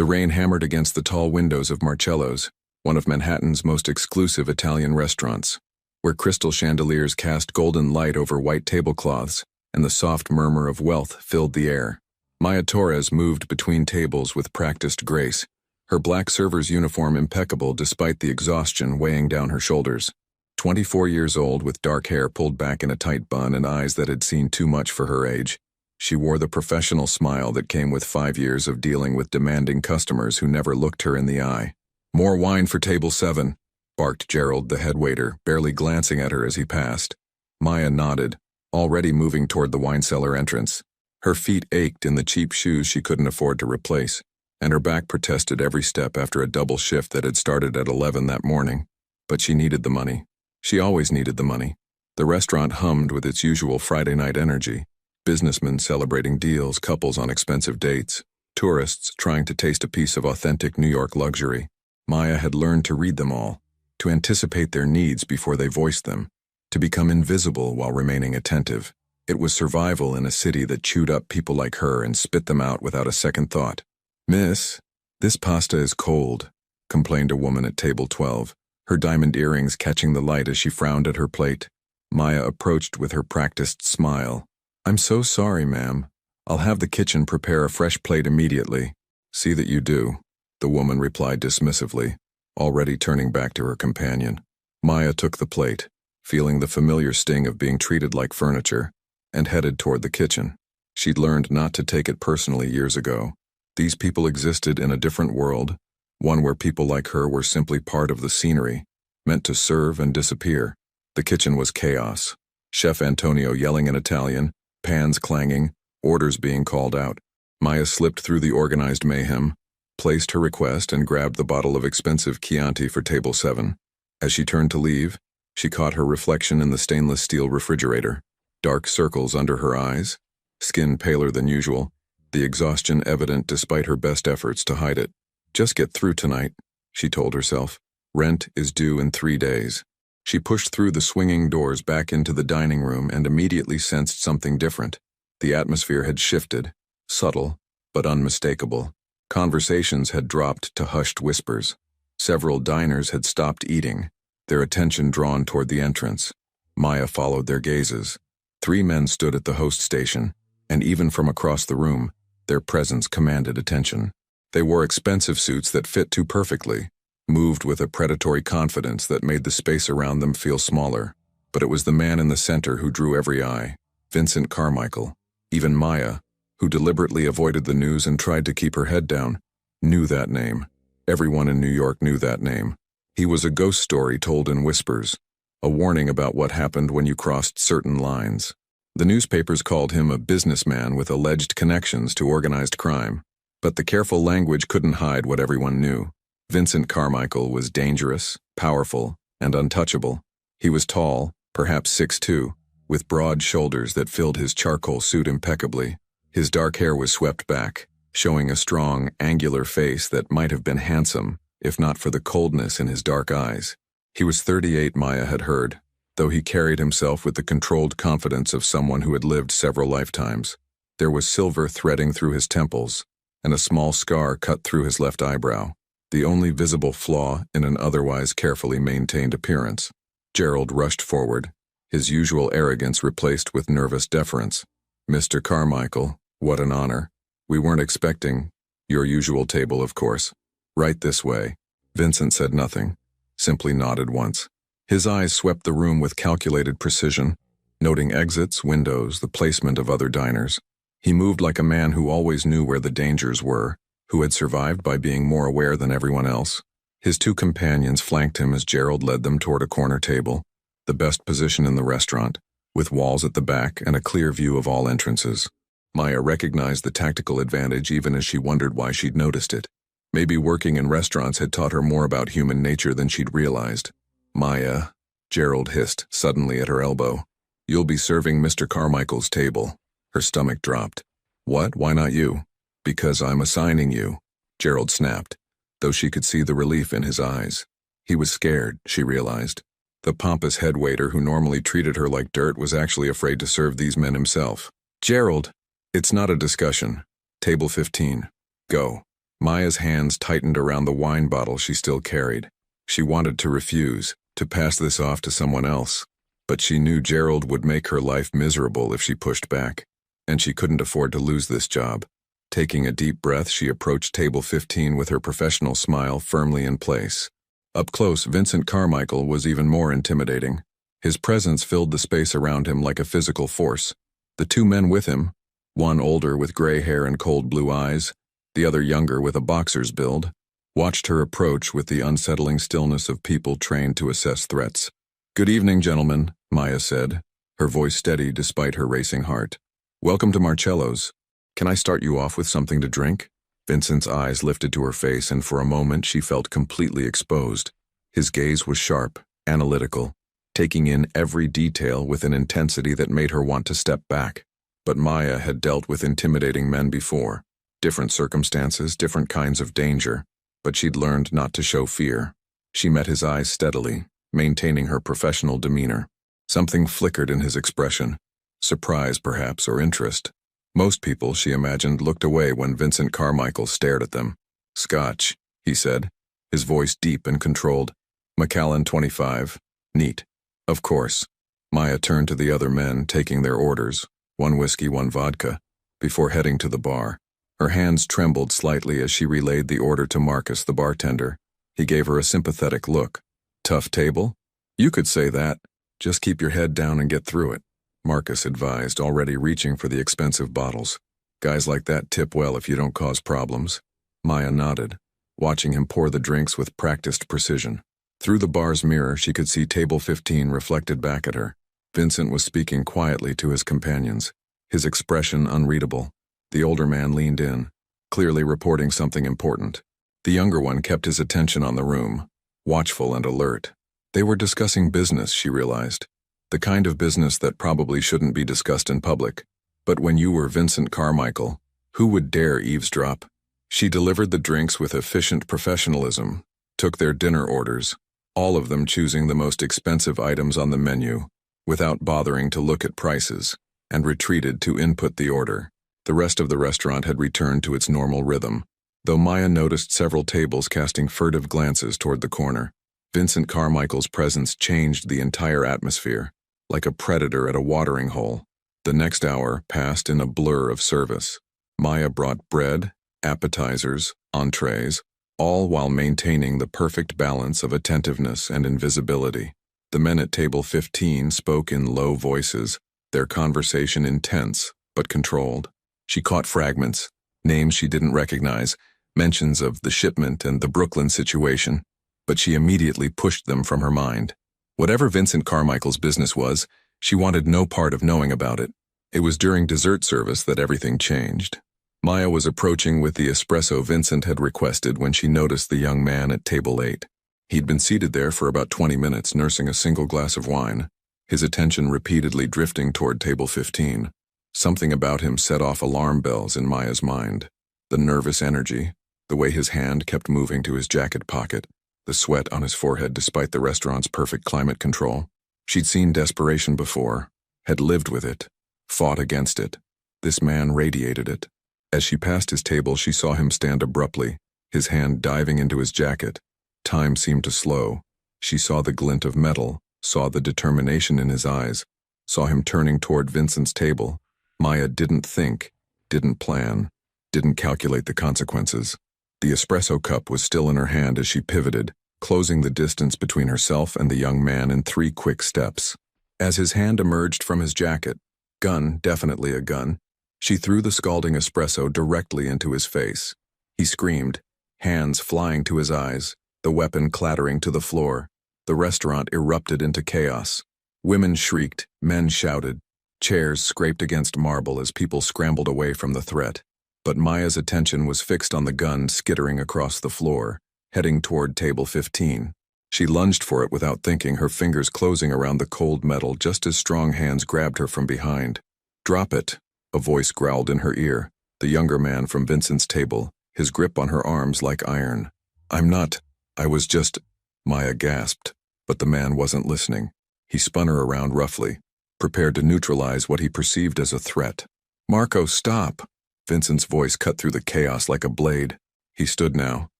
The rain hammered against the tall windows of Marcello's, one of Manhattan's most exclusive Italian restaurants, where crystal chandeliers cast golden light over white tablecloths, and the soft murmur of wealth filled the air. Maya Torres moved between tables with practiced grace, her black server's uniform impeccable despite the exhaustion weighing down her shoulders. 24 years old, with dark hair pulled back in a tight bun and eyes that had seen too much for her age, she wore the professional smile that came with 5 years of dealing with demanding customers who never looked her in the eye. "More wine for table 7, barked Gerald, the head waiter, barely glancing at her as he passed. Maya nodded, already moving toward the wine cellar entrance. Her feet ached in the cheap shoes she couldn't afford to replace, and her back protested every step after a double shift that had started at 11 that morning. But she needed the money. She always needed the money. The restaurant hummed with its usual Friday night energy. Businessmen celebrating deals, couples on expensive dates, tourists trying to taste a piece of authentic New York luxury. Maya had learned to read them all, to anticipate their needs before they voiced them, to become invisible while remaining attentive. It was survival in a city that chewed up people like her and spit them out without a second thought. "Miss, this pasta is cold," complained a woman at table 12, her diamond earrings catching the light as she frowned at her plate. Maya approached with her practiced smile. "I'm so sorry, ma'am. I'll have the kitchen prepare a fresh plate immediately." "See that you do," the woman replied dismissively, already turning back to her companion. Maya took the plate, feeling the familiar sting of being treated like furniture, and headed toward the kitchen. She'd learned not to take it personally years ago. These people existed in a different world, one where people like her were simply part of the scenery, meant to serve and disappear. The kitchen was chaos. Chef Antonio yelling in Italian, pans clanging, orders being called out. Maya slipped through the organized mayhem, placed her request, and grabbed the bottle of expensive Chianti for table 7. As she turned to leave, she caught her reflection in the stainless steel refrigerator. Dark circles under her eyes, skin paler than usual, the exhaustion evident despite her best efforts to hide it. "Just get through tonight," she told herself. "Rent is due in 3 days." She pushed through the swinging doors back into the dining room and immediately sensed something different. The atmosphere had shifted, subtle, but unmistakable. Conversations had dropped to hushed whispers. Several diners had stopped eating, their attention drawn toward the entrance. Maya followed their gazes. 3 men stood at the host station, and even from across the room, their presence commanded attention. They wore expensive suits that fit too perfectly, moved with a predatory confidence that made the space around them feel smaller. But it was the man in the center who drew every eye, Vincent Carmichael. Even Maya, who deliberately avoided the news and tried to keep her head down, knew that name. Everyone in New York knew that name. He was a ghost story told in whispers, a warning about what happened when you crossed certain lines. The newspapers called him a businessman with alleged connections to organized crime. But the careful language couldn't hide what everyone knew. Vincent Carmichael was dangerous, powerful, and untouchable. He was tall, perhaps 6'2", with broad shoulders that filled his charcoal suit impeccably. His dark hair was swept back, showing a strong, angular face that might have been handsome, if not for the coldness in his dark eyes. He was 38, Maya had heard, though he carried himself with the controlled confidence of someone who had lived several lifetimes. There was silver threading through his temples, and a small scar cut through his left eyebrow, the only visible flaw in an otherwise carefully maintained appearance. Gerald rushed forward, his usual arrogance replaced with nervous deference. "Mr. Carmichael, what an honor. We weren't expecting your usual table, of course." "Right this way." Vincent said nothing, simply nodded once. His eyes swept the room with calculated precision, noting exits, windows, the placement of other diners. He moved like a man who always knew where the dangers were, who had survived by being more aware than everyone else. His 2 companions flanked him as Gerald led them toward a corner table, the best position in the restaurant, with walls at the back and a clear view of all entrances. Maya recognized the tactical advantage even as she wondered why she'd noticed it. Maybe working in restaurants had taught her more about human nature than she'd realized. "Maya," Gerald hissed suddenly at her elbow, "you'll be serving Mr. Carmichael's table." Her stomach dropped. "What? Why not you?" "Because I'm assigning you," Gerald snapped, though she could see the relief in his eyes. He was scared, she realized. The pompous head waiter who normally treated her like dirt was actually afraid to serve these men himself. "Gerald, it's not a discussion. Table 15. Go." Maya's hands tightened around the wine bottle she still carried. She wanted to refuse, to pass this off to someone else. But she knew Gerald would make her life miserable if she pushed back. And she couldn't afford to lose this job. Taking a deep breath, she approached table 15 with her professional smile firmly in place. Up close, Vincent Carmichael was even more intimidating. His presence filled the space around him like a physical force. The two men with him, one older with gray hair and cold blue eyes, the other younger with a boxer's build, watched her approach with the unsettling stillness of people trained to assess threats. "Good evening, gentlemen," Maya said, her voice steady despite her racing heart. "Welcome to Marcello's. Can I start you off with something to drink?" Vincent's eyes lifted to her face, and for a moment she felt completely exposed. His gaze was sharp, analytical, taking in every detail with an intensity that made her want to step back. But Maya had dealt with intimidating men before. Different circumstances, different kinds of danger, but she'd learned not to show fear. She met his eyes steadily, maintaining her professional demeanor. Something flickered in his expression. Surprise, perhaps, or interest. Most people, she imagined, looked away when Vincent Carmichael stared at them. "Scotch," he said, his voice deep and controlled. "Macallan 25. Neat." "Of course." Maya turned to the other men, taking their orders, one whiskey, one vodka, before heading to the bar. Her hands trembled slightly as she relayed the order to Marcus, the bartender. He gave her a sympathetic look. "Tough table?" "You could say that. Just keep your head down and get through it," Marcus advised, already reaching for the expensive bottles. "Guys like that tip well if you don't cause problems." Maya nodded, watching him pour the drinks with practiced precision. Through the bar's mirror, she could see table 15 reflected back at her. Vincent was speaking quietly to his companions, his expression unreadable. The older man leaned in, clearly reporting something important. The younger one kept his attention on the room, watchful and alert. They were discussing business, she realized. The kind of business that probably shouldn't be discussed in public. But when you were Vincent Carmichael, who would dare eavesdrop? She delivered the drinks with efficient professionalism, took their dinner orders, all of them choosing the most expensive items on the menu, without bothering to look at prices, and retreated to input the order. The rest of the restaurant had returned to its normal rhythm, though Maya noticed several tables casting furtive glances toward the corner. Vincent Carmichael's presence changed the entire atmosphere, like a predator at a watering hole. The next hour passed in a blur of service. Maya brought bread, appetizers, entrees, all while maintaining the perfect balance of attentiveness and invisibility. The men at table 15 spoke in low voices, their conversation intense but controlled. She caught fragments, names she didn't recognize, mentions of the shipment and the Brooklyn situation, but she immediately pushed them from her mind. Whatever Vincent Carmichael's business was, she wanted no part of knowing about it. It was during dessert service that everything changed. Maya was approaching with the espresso Vincent had requested when she noticed the young man at table 8. He'd been seated there for about 20 minutes, nursing a single glass of wine, his attention repeatedly drifting toward table 15. Something about him set off alarm bells in Maya's mind. The nervous energy, the way his hand kept moving to his jacket pocket, the sweat on his forehead despite the restaurant's perfect climate control. She'd seen desperation before, had lived with it, fought against it. This man radiated it. As she passed his table, she saw him stand abruptly, his hand diving into his jacket. Time seemed to slow. She saw the glint of metal, saw the determination in his eyes, saw him turning toward Vincent's table. Maya didn't think, didn't plan, didn't calculate the consequences. The espresso cup was still in her hand as she pivoted, closing the distance between herself and the young man in 3 quick steps. As his hand emerged from his jacket, gun, definitely a gun, she threw the scalding espresso directly into his face. He screamed, hands flying to his eyes, the weapon clattering to the floor. The restaurant erupted into chaos. Women shrieked, men shouted. Chairs scraped against marble as people scrambled away from the threat. But Maya's attention was fixed on the gun skittering across the floor, heading toward table 15. She lunged for it without thinking, her fingers closing around the cold metal just as strong hands grabbed her from behind. "Drop it," a voice growled in her ear, the younger man from Vincent's table, his grip on her arms like iron. I was just," Maya gasped, but the man wasn't listening. He spun her around roughly, prepared to neutralize what he perceived as a threat. "Marco, stop!" Vincent's voice cut through the chaos like a blade. He stood now,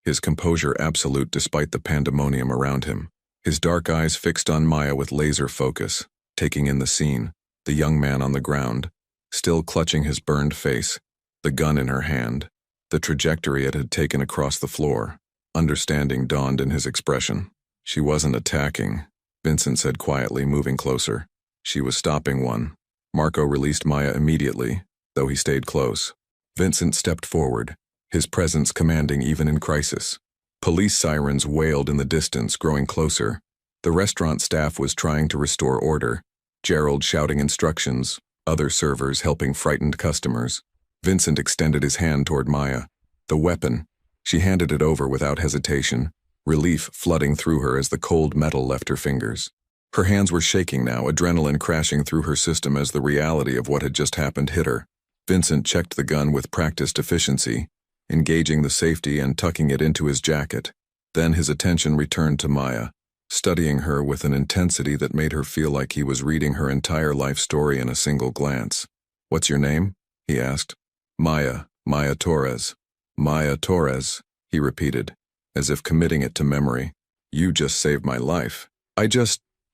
his composure absolute despite the pandemonium around him. His dark eyes fixed on Maya with laser focus, taking in the scene, the young man on the ground, still clutching his burned face, the gun in her hand, the trajectory it had taken across the floor. Understanding dawned in his expression. She wasn't attacking, Vincent said quietly, moving closer. She was stopping one. Marco released Maya immediately, though he stayed close. Vincent stepped forward, his presence commanding even in crisis. Police sirens wailed in the distance, growing closer. The restaurant staff was trying to restore order, Gerald shouting instructions, other servers helping frightened customers. Vincent extended his hand toward Maya. The weapon. She handed it over without hesitation, relief flooding through her as the cold metal left her fingers. Her hands were shaking now, adrenaline crashing through her system as the reality of what had just happened hit her. Vincent checked the gun with practiced efficiency, engaging the safety and tucking it into his jacket. Then his attention returned to Maya, studying her with an intensity that made her feel like he was reading her entire life story in a single glance. "What's your name?" he asked. "Maya Torres." "Maya Torres," he repeated, as if committing it to memory. "You just saved my life."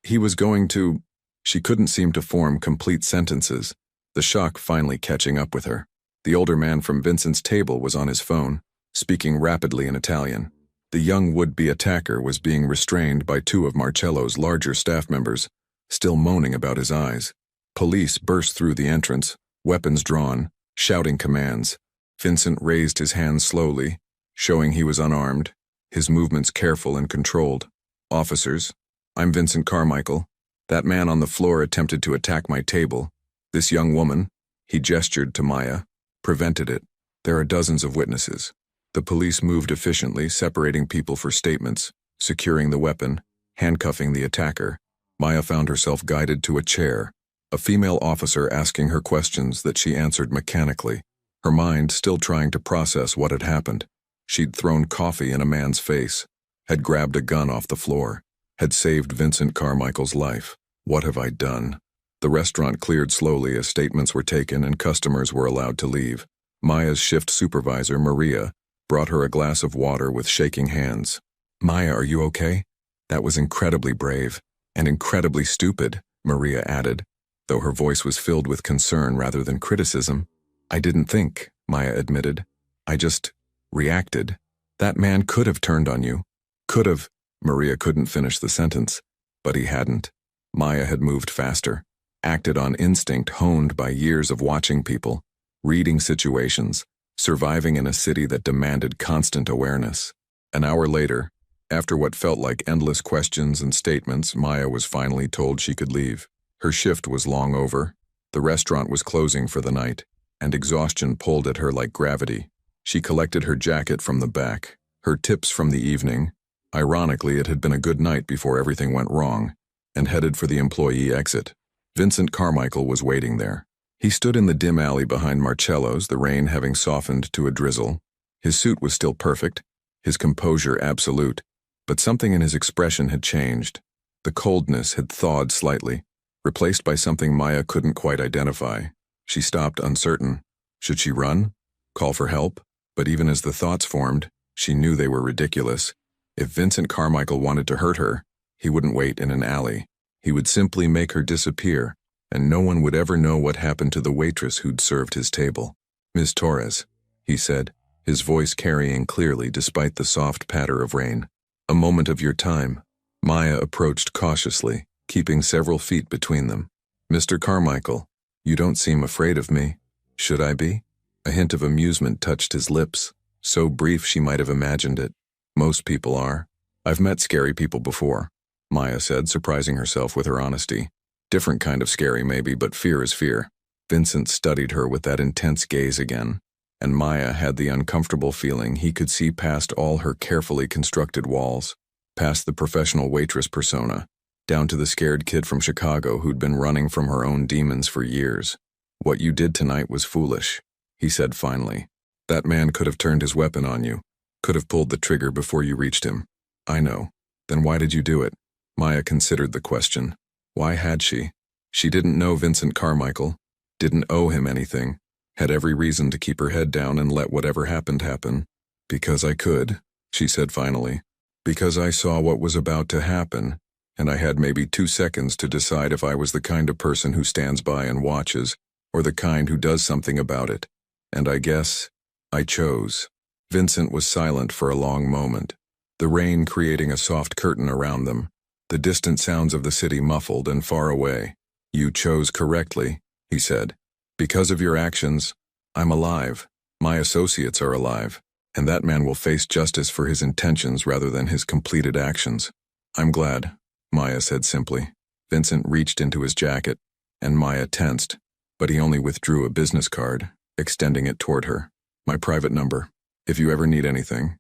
He was going to... She couldn't seem to form complete sentences, the shock finally catching up with her. The older man from Vincent's table was on his phone, speaking rapidly in Italian. The young would-be attacker was being restrained by two of Marcello's larger staff members, still moaning about his eyes. Police burst through the entrance, weapons drawn, shouting commands. Vincent raised his hands slowly, showing he was unarmed, his movements careful and controlled. "Officers, I'm Vincent Carmichael. That man on the floor attempted to attack my table. This young woman," he gestured to Maya, "prevented it. There are dozens of witnesses." The police moved efficiently, separating people for statements, securing the weapon, handcuffing the attacker. Maya found herself guided to a chair, a female officer asking her questions that she answered mechanically, her mind still trying to process what had happened. She'd thrown coffee in a man's face, had grabbed a gun off the floor, had saved Vincent Carmichael's life. What have I done? The restaurant cleared slowly as statements were taken and customers were allowed to leave. Maya's shift supervisor, Maria, brought her a glass of water with shaking hands. "Maya, are you okay?" "That was incredibly brave, and incredibly stupid," Maria added, though her voice was filled with concern rather than criticism. "I didn't think," Maya admitted. "I just reacted. That man could have turned on you. Could have..." Maria couldn't finish the sentence, but he hadn't. Maya had moved faster, acted on instinct honed by years of watching people, reading situations, surviving in a city that demanded constant awareness. An hour later, after what felt like endless questions and statements, Maya was finally told she could leave. Her shift was long over, the restaurant was closing for the night, and exhaustion pulled at her like gravity. She collected her jacket from the back, her tips from the evening. Ironically, it had been a good night before everything went wrong, and headed for the employee exit. Vincent Carmichael was waiting there. He stood in the dim alley behind Marcello's, the rain having softened to a drizzle. His suit was still perfect, his composure absolute, but something in his expression had changed. The coldness had thawed slightly, replaced by something Maya couldn't quite identify. She stopped, uncertain. Should she run? Call for help? But even as the thoughts formed, she knew they were ridiculous. If Vincent Carmichael wanted to hurt her, he wouldn't wait in an alley. He would simply make her disappear, and no one would ever know what happened to the waitress who'd served his table. "Ms. Torres," he said, his voice carrying clearly despite the soft patter of rain. "A moment of your time." Maya approached cautiously, keeping several feet between them. "Mr. Carmichael, you don't seem afraid of me. Should I be?" A hint of amusement touched his lips, so brief she might have imagined it. "Most people are. I've met scary people before," Maya said, surprising herself with her honesty. "Different kind of scary maybe, but fear is fear." Vincent studied her with that intense gaze again, and Maya had the uncomfortable feeling he could see past all her carefully constructed walls, past the professional waitress persona, down to the scared kid from Chicago who'd been running from her own demons for years. "What you did tonight was foolish," he said finally. "That man could have turned his weapon on you, could have pulled the trigger before you reached him." "I know. Then why did you do it?" Maya considered the question. Why had she? She didn't know Vincent Carmichael, didn't owe him anything, had every reason to keep her head down and let whatever happened happen. Because I could, she said finally. Because I saw what was about to happen, and I had maybe 2 seconds to decide if I was the kind of person who stands by and watches, or the kind who does something about it. And I guess I chose. Vincent was silent for a long moment, the rain creating a soft curtain around them, the distant sounds of the city muffled and far away. You chose correctly, he said. Because of your actions, I'm alive. My associates are alive, and that man will face justice for his intentions rather than his completed actions. I'm glad, Maya said simply. Vincent reached into his jacket, and Maya tensed, but he only withdrew a business card, extending it toward her. My private number. If you ever need anything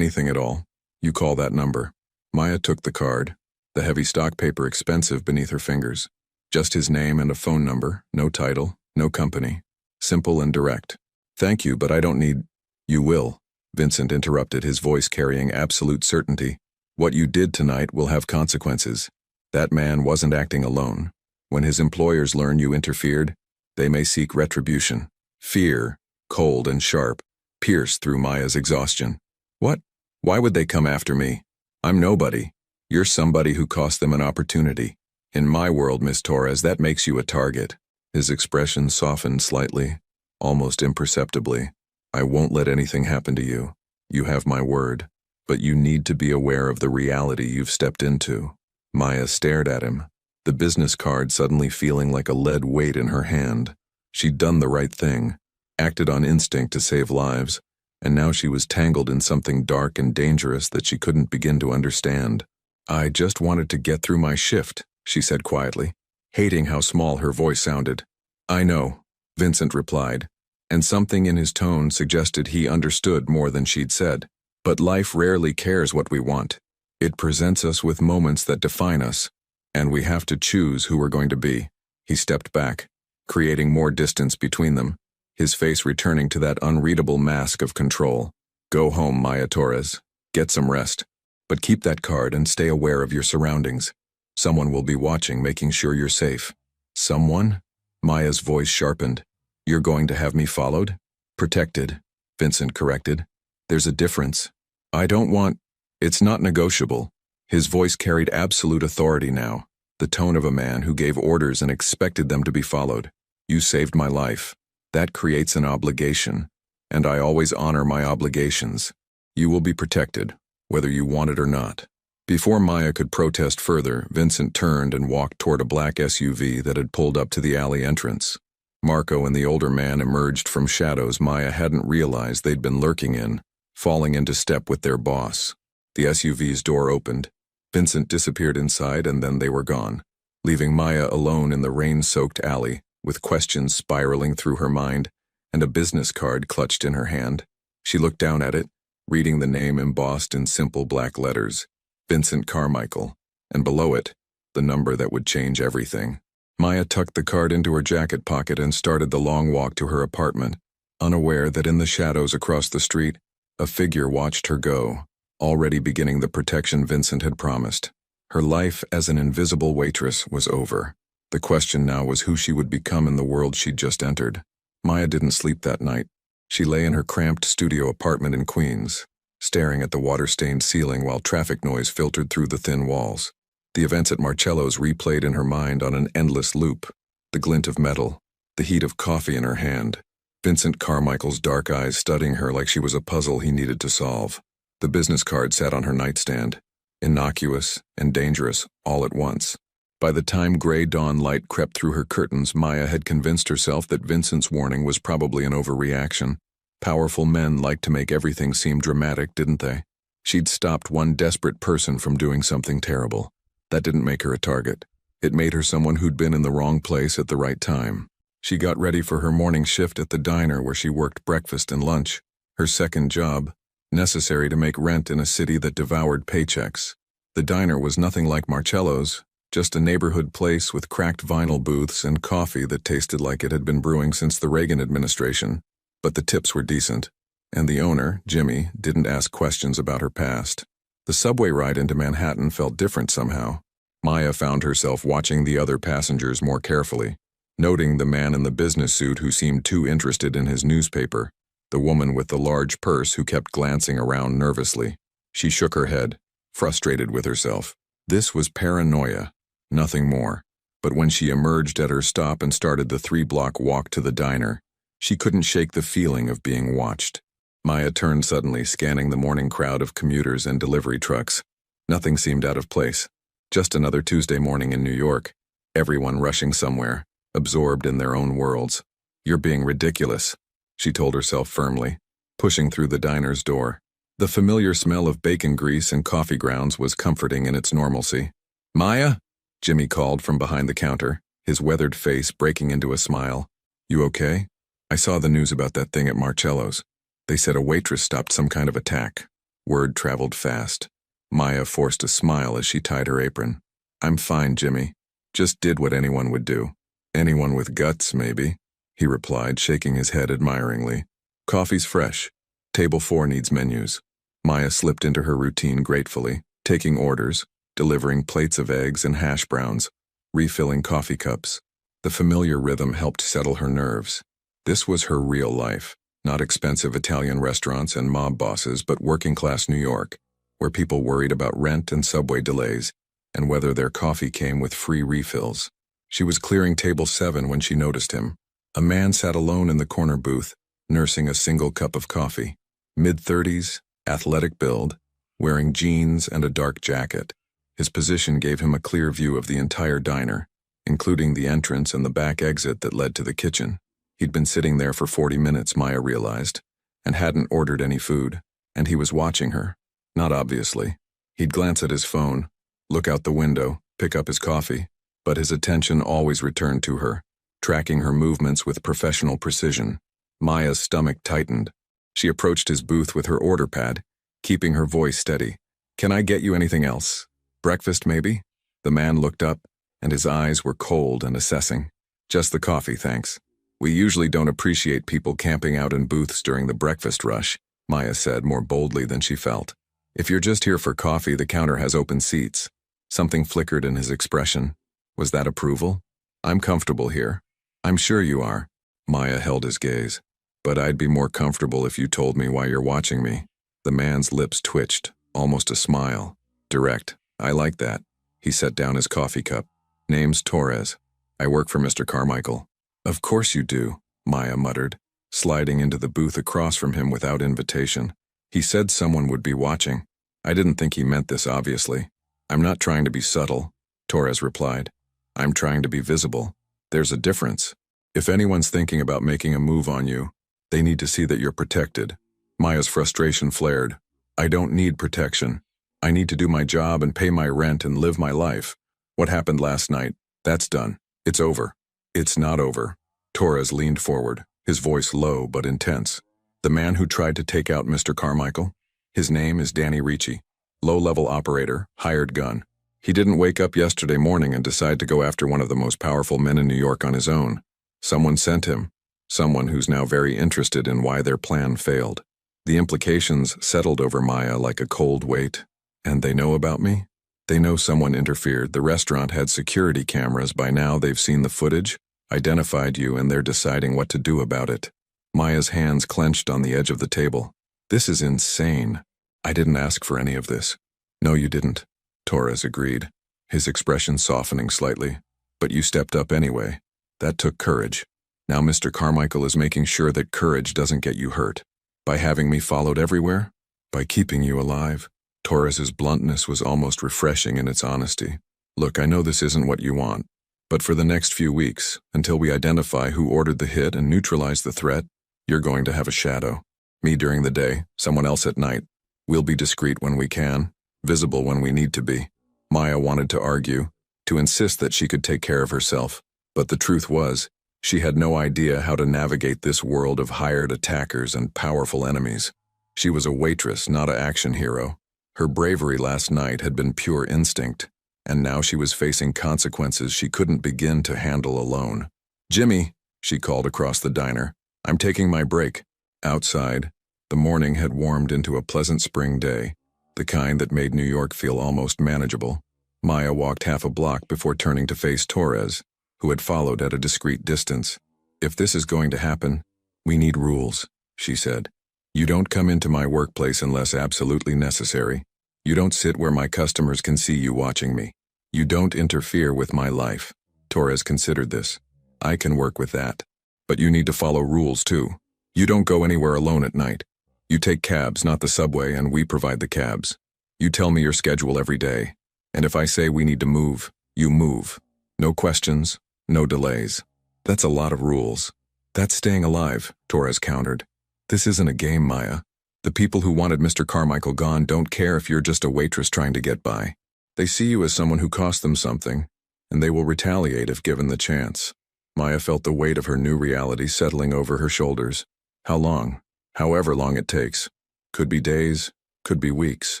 at all, you call that number. Maya took the card, the heavy stock paper expensive beneath her fingers. Just his name and a phone number, no title, no company. Simple and direct. Thank you, but I don't need... You will, Vincent interrupted, his voice carrying absolute certainty. What you did tonight will have consequences. That man wasn't acting alone. When his employers learn you interfered, they may seek retribution. Fear, cold and sharp, pierced through Maya's exhaustion. What? Why would they come after me? I'm nobody. You're somebody who cost them an opportunity. In my world, Miss Torres, that makes you a target. His expression softened slightly, almost imperceptibly. I won't let anything happen to you. You have my word. But you need to be aware of the reality you've stepped into. Maya stared at him, the business card suddenly feeling like a lead weight in her hand. She'd done the right thing, acted on instinct to save lives, and now she was tangled in something dark and dangerous that she couldn't begin to understand. I just wanted to get through my shift, she said quietly, hating how small her voice sounded. I know, Vincent replied, and something in his tone suggested he understood more than she'd said. But life rarely cares what we want. It presents us with moments that define us, and we have to choose who we're going to be. He stepped back, creating more distance between them, his face returning to that unreadable mask of control. Go home, Maya Torres. Get some rest. But keep that card and stay aware of your surroundings. Someone will be watching, making sure you're safe. Someone? Maya's voice sharpened. You're going to have me followed? Protected, Vincent corrected. There's a difference. I don't want... It's not negotiable. His voice carried absolute authority now, the tone of a man who gave orders and expected them to be followed. You saved my life. That creates an obligation, and I always honor my obligations. You will be protected, whether you want it or not. Before Maya could protest further, Vincent turned and walked toward a black SUV that had pulled up to the alley entrance. Marco and the older man emerged from shadows Maya hadn't realized they'd been lurking in, falling into step with their boss. The SUV's door opened. Vincent disappeared inside, and then they were gone, leaving Maya alone in the rain-soaked alley, with questions spiraling through her mind and a business card clutched in her hand. She looked down at it, reading the name embossed in simple black letters, Vincent Carmichael, and below it, the number that would change everything. Maya tucked the card into her jacket pocket and started the long walk to her apartment, unaware that in the shadows across the street, a figure watched her go, already beginning the protection Vincent had promised. Her life as an invisible waitress was over. The question now was who she would become in the world she'd just entered. Maya didn't sleep that night. She lay in her cramped studio apartment in Queens, staring at the water-stained ceiling while traffic noise filtered through the thin walls. The events at Marcello's replayed in her mind on an endless loop. The glint of metal, the heat of coffee in her hand, Vincent Carmichael's dark eyes studying her like she was a puzzle he needed to solve. The business card sat on her nightstand, innocuous and dangerous all at once. By the time gray dawn light crept through her curtains, Maya had convinced herself that Vincent's warning was probably an overreaction. Powerful men liked to make everything seem dramatic, didn't they? She'd stopped one desperate person from doing something terrible. That didn't make her a target. It made her someone who'd been in the wrong place at the right time. She got ready for her morning shift at the diner where she worked breakfast and lunch, her second job, necessary to make rent in a city that devoured paychecks. The diner was nothing like Marcello's, just a neighborhood place with cracked vinyl booths and coffee that tasted like it had been brewing since the Reagan administration. But the tips were decent, and the owner, Jimmy, didn't ask questions about her past. The subway ride into Manhattan felt different somehow. Maya found herself watching the other passengers more carefully, noting the man in the business suit who seemed too interested in his newspaper, the woman with the large purse who kept glancing around nervously. She shook her head, frustrated with herself. This was paranoia, nothing more. But when she emerged at her stop and started the 3-block walk to the diner, she couldn't shake the feeling of being watched. Maya turned suddenly, scanning the morning crowd of commuters and delivery trucks. Nothing seemed out of place. Just another Tuesday morning in New York. Everyone rushing somewhere, absorbed in their own worlds. "You're being ridiculous," she told herself firmly, pushing through the diner's door. The familiar smell of bacon grease and coffee grounds was comforting in its normalcy. "Maya?" Jimmy called from behind the counter, his weathered face breaking into a smile. "You okay? I saw the news about that thing at Marcello's. They said a waitress stopped some kind of attack." Word traveled fast. Maya forced a smile as she tied her apron. "I'm fine, Jimmy. Just did what anyone would do." "Anyone with guts, maybe," he replied, shaking his head admiringly. "Coffee's fresh. Table 4 needs menus." Maya slipped into her routine gratefully, taking orders, delivering plates of eggs and hash browns, refilling coffee cups. The familiar rhythm helped settle her nerves. This was her real life, not expensive Italian restaurants and mob bosses, but working-class New York, where people worried about rent and subway delays, and whether their coffee came with free refills. She was clearing table 7 when she noticed him. A man sat alone in the corner booth, nursing a single cup of coffee. Mid-30s, athletic build, wearing jeans and a dark jacket. His position gave him a clear view of the entire diner, including the entrance and the back exit that led to the kitchen. He'd been sitting there for 40 minutes, Maya realized, and hadn't ordered any food, and he was watching her. Not obviously. He'd glance at his phone, look out the window, pick up his coffee, but his attention always returned to her, tracking her movements with professional precision. Maya's stomach tightened. She approached his booth with her order pad, keeping her voice steady. "Can I get you anything else? Breakfast, maybe?" The man looked up, and his eyes were cold and assessing. "Just the coffee, thanks. We usually don't appreciate people camping out in booths during the breakfast rush," Maya said more boldly than she felt. "If you're just here for coffee, the counter has open seats." Something flickered in his expression. Was that approval? "I'm comfortable here." "I'm sure you are." Maya held his gaze. "But I'd be more comfortable if you told me why you're watching me." The man's lips twitched, almost a smile. Direct. "I like that." He set down his coffee cup. "Name's Torres. I work for Mr. Carmichael." "Of course you do," Maya muttered, sliding into the booth across from him without invitation. "He said someone would be watching. I didn't think he meant this, obviously." "I'm not trying to be subtle," Torres replied. "I'm trying to be visible. There's a difference. If anyone's thinking about making a move on you, they need to see that you're protected." Maya's frustration flared. "I don't need protection. I need to do my job and pay my rent and live my life. What happened last night, that's done. It's over." "It's not over." Torres leaned forward, his voice low but intense. "The man who tried to take out Mr. Carmichael? His name is Danny Ricci. Low-level operator, hired gun. He didn't wake up yesterday morning and decide to go after one of the most powerful men in New York on his own. Someone sent him. Someone who's now very interested in why their plan failed." The implications settled over Maya like a cold weight. "And they know about me? They know someone interfered. The restaurant had security cameras. By now they've seen the footage, identified you, and they're deciding what to do about it." Maya's hands clenched on the edge of the table. "This is insane. I didn't ask for any of this." "No, you didn't," Torres agreed, his expression softening slightly. "But you stepped up anyway. That took courage. Now Mr. Carmichael is making sure that courage doesn't get you hurt. By having me followed everywhere? By keeping you alive?" Torres's bluntness was almost refreshing in its honesty. "Look, I know this isn't what you want, but for the next few weeks, until we identify who ordered the hit and neutralize the threat, you're going to have a shadow. Me during the day, someone else at night. We'll be discreet when we can, visible when we need to be." Maya wanted to argue, to insist that she could take care of herself, but the truth was, she had no idea how to navigate this world of hired attackers and powerful enemies. She was a waitress, not an action hero. Her bravery last night had been pure instinct, and now she was facing consequences she couldn't begin to handle alone. "Jimmy," she called across the diner, "I'm taking my break." Outside, the morning had warmed into a pleasant spring day, the kind that made New York feel almost manageable. Maya walked half a block before turning to face Torres, who had followed at a discreet distance. "If this is going to happen, we need rules." she said. You don't come into my workplace unless absolutely necessary. You don't sit where my customers can see you watching me. You don't interfere with my life. Torres considered this. I can work with that. But you need to follow rules too. You don't go anywhere alone at night. You take cabs, not the subway, and we provide the cabs. You tell me your schedule every day. And if I say we need to move, you move. No questions, no delays. That's a lot of rules. That's staying alive, Torres countered. This isn't a game, Maya. The people who wanted Mr. Carmichael gone don't care if you're just a waitress trying to get by. They see you as someone who cost them something, and they will retaliate if given the chance. Maya felt the weight of her new reality settling over her shoulders. How long? However long it takes. Could be days, could be weeks.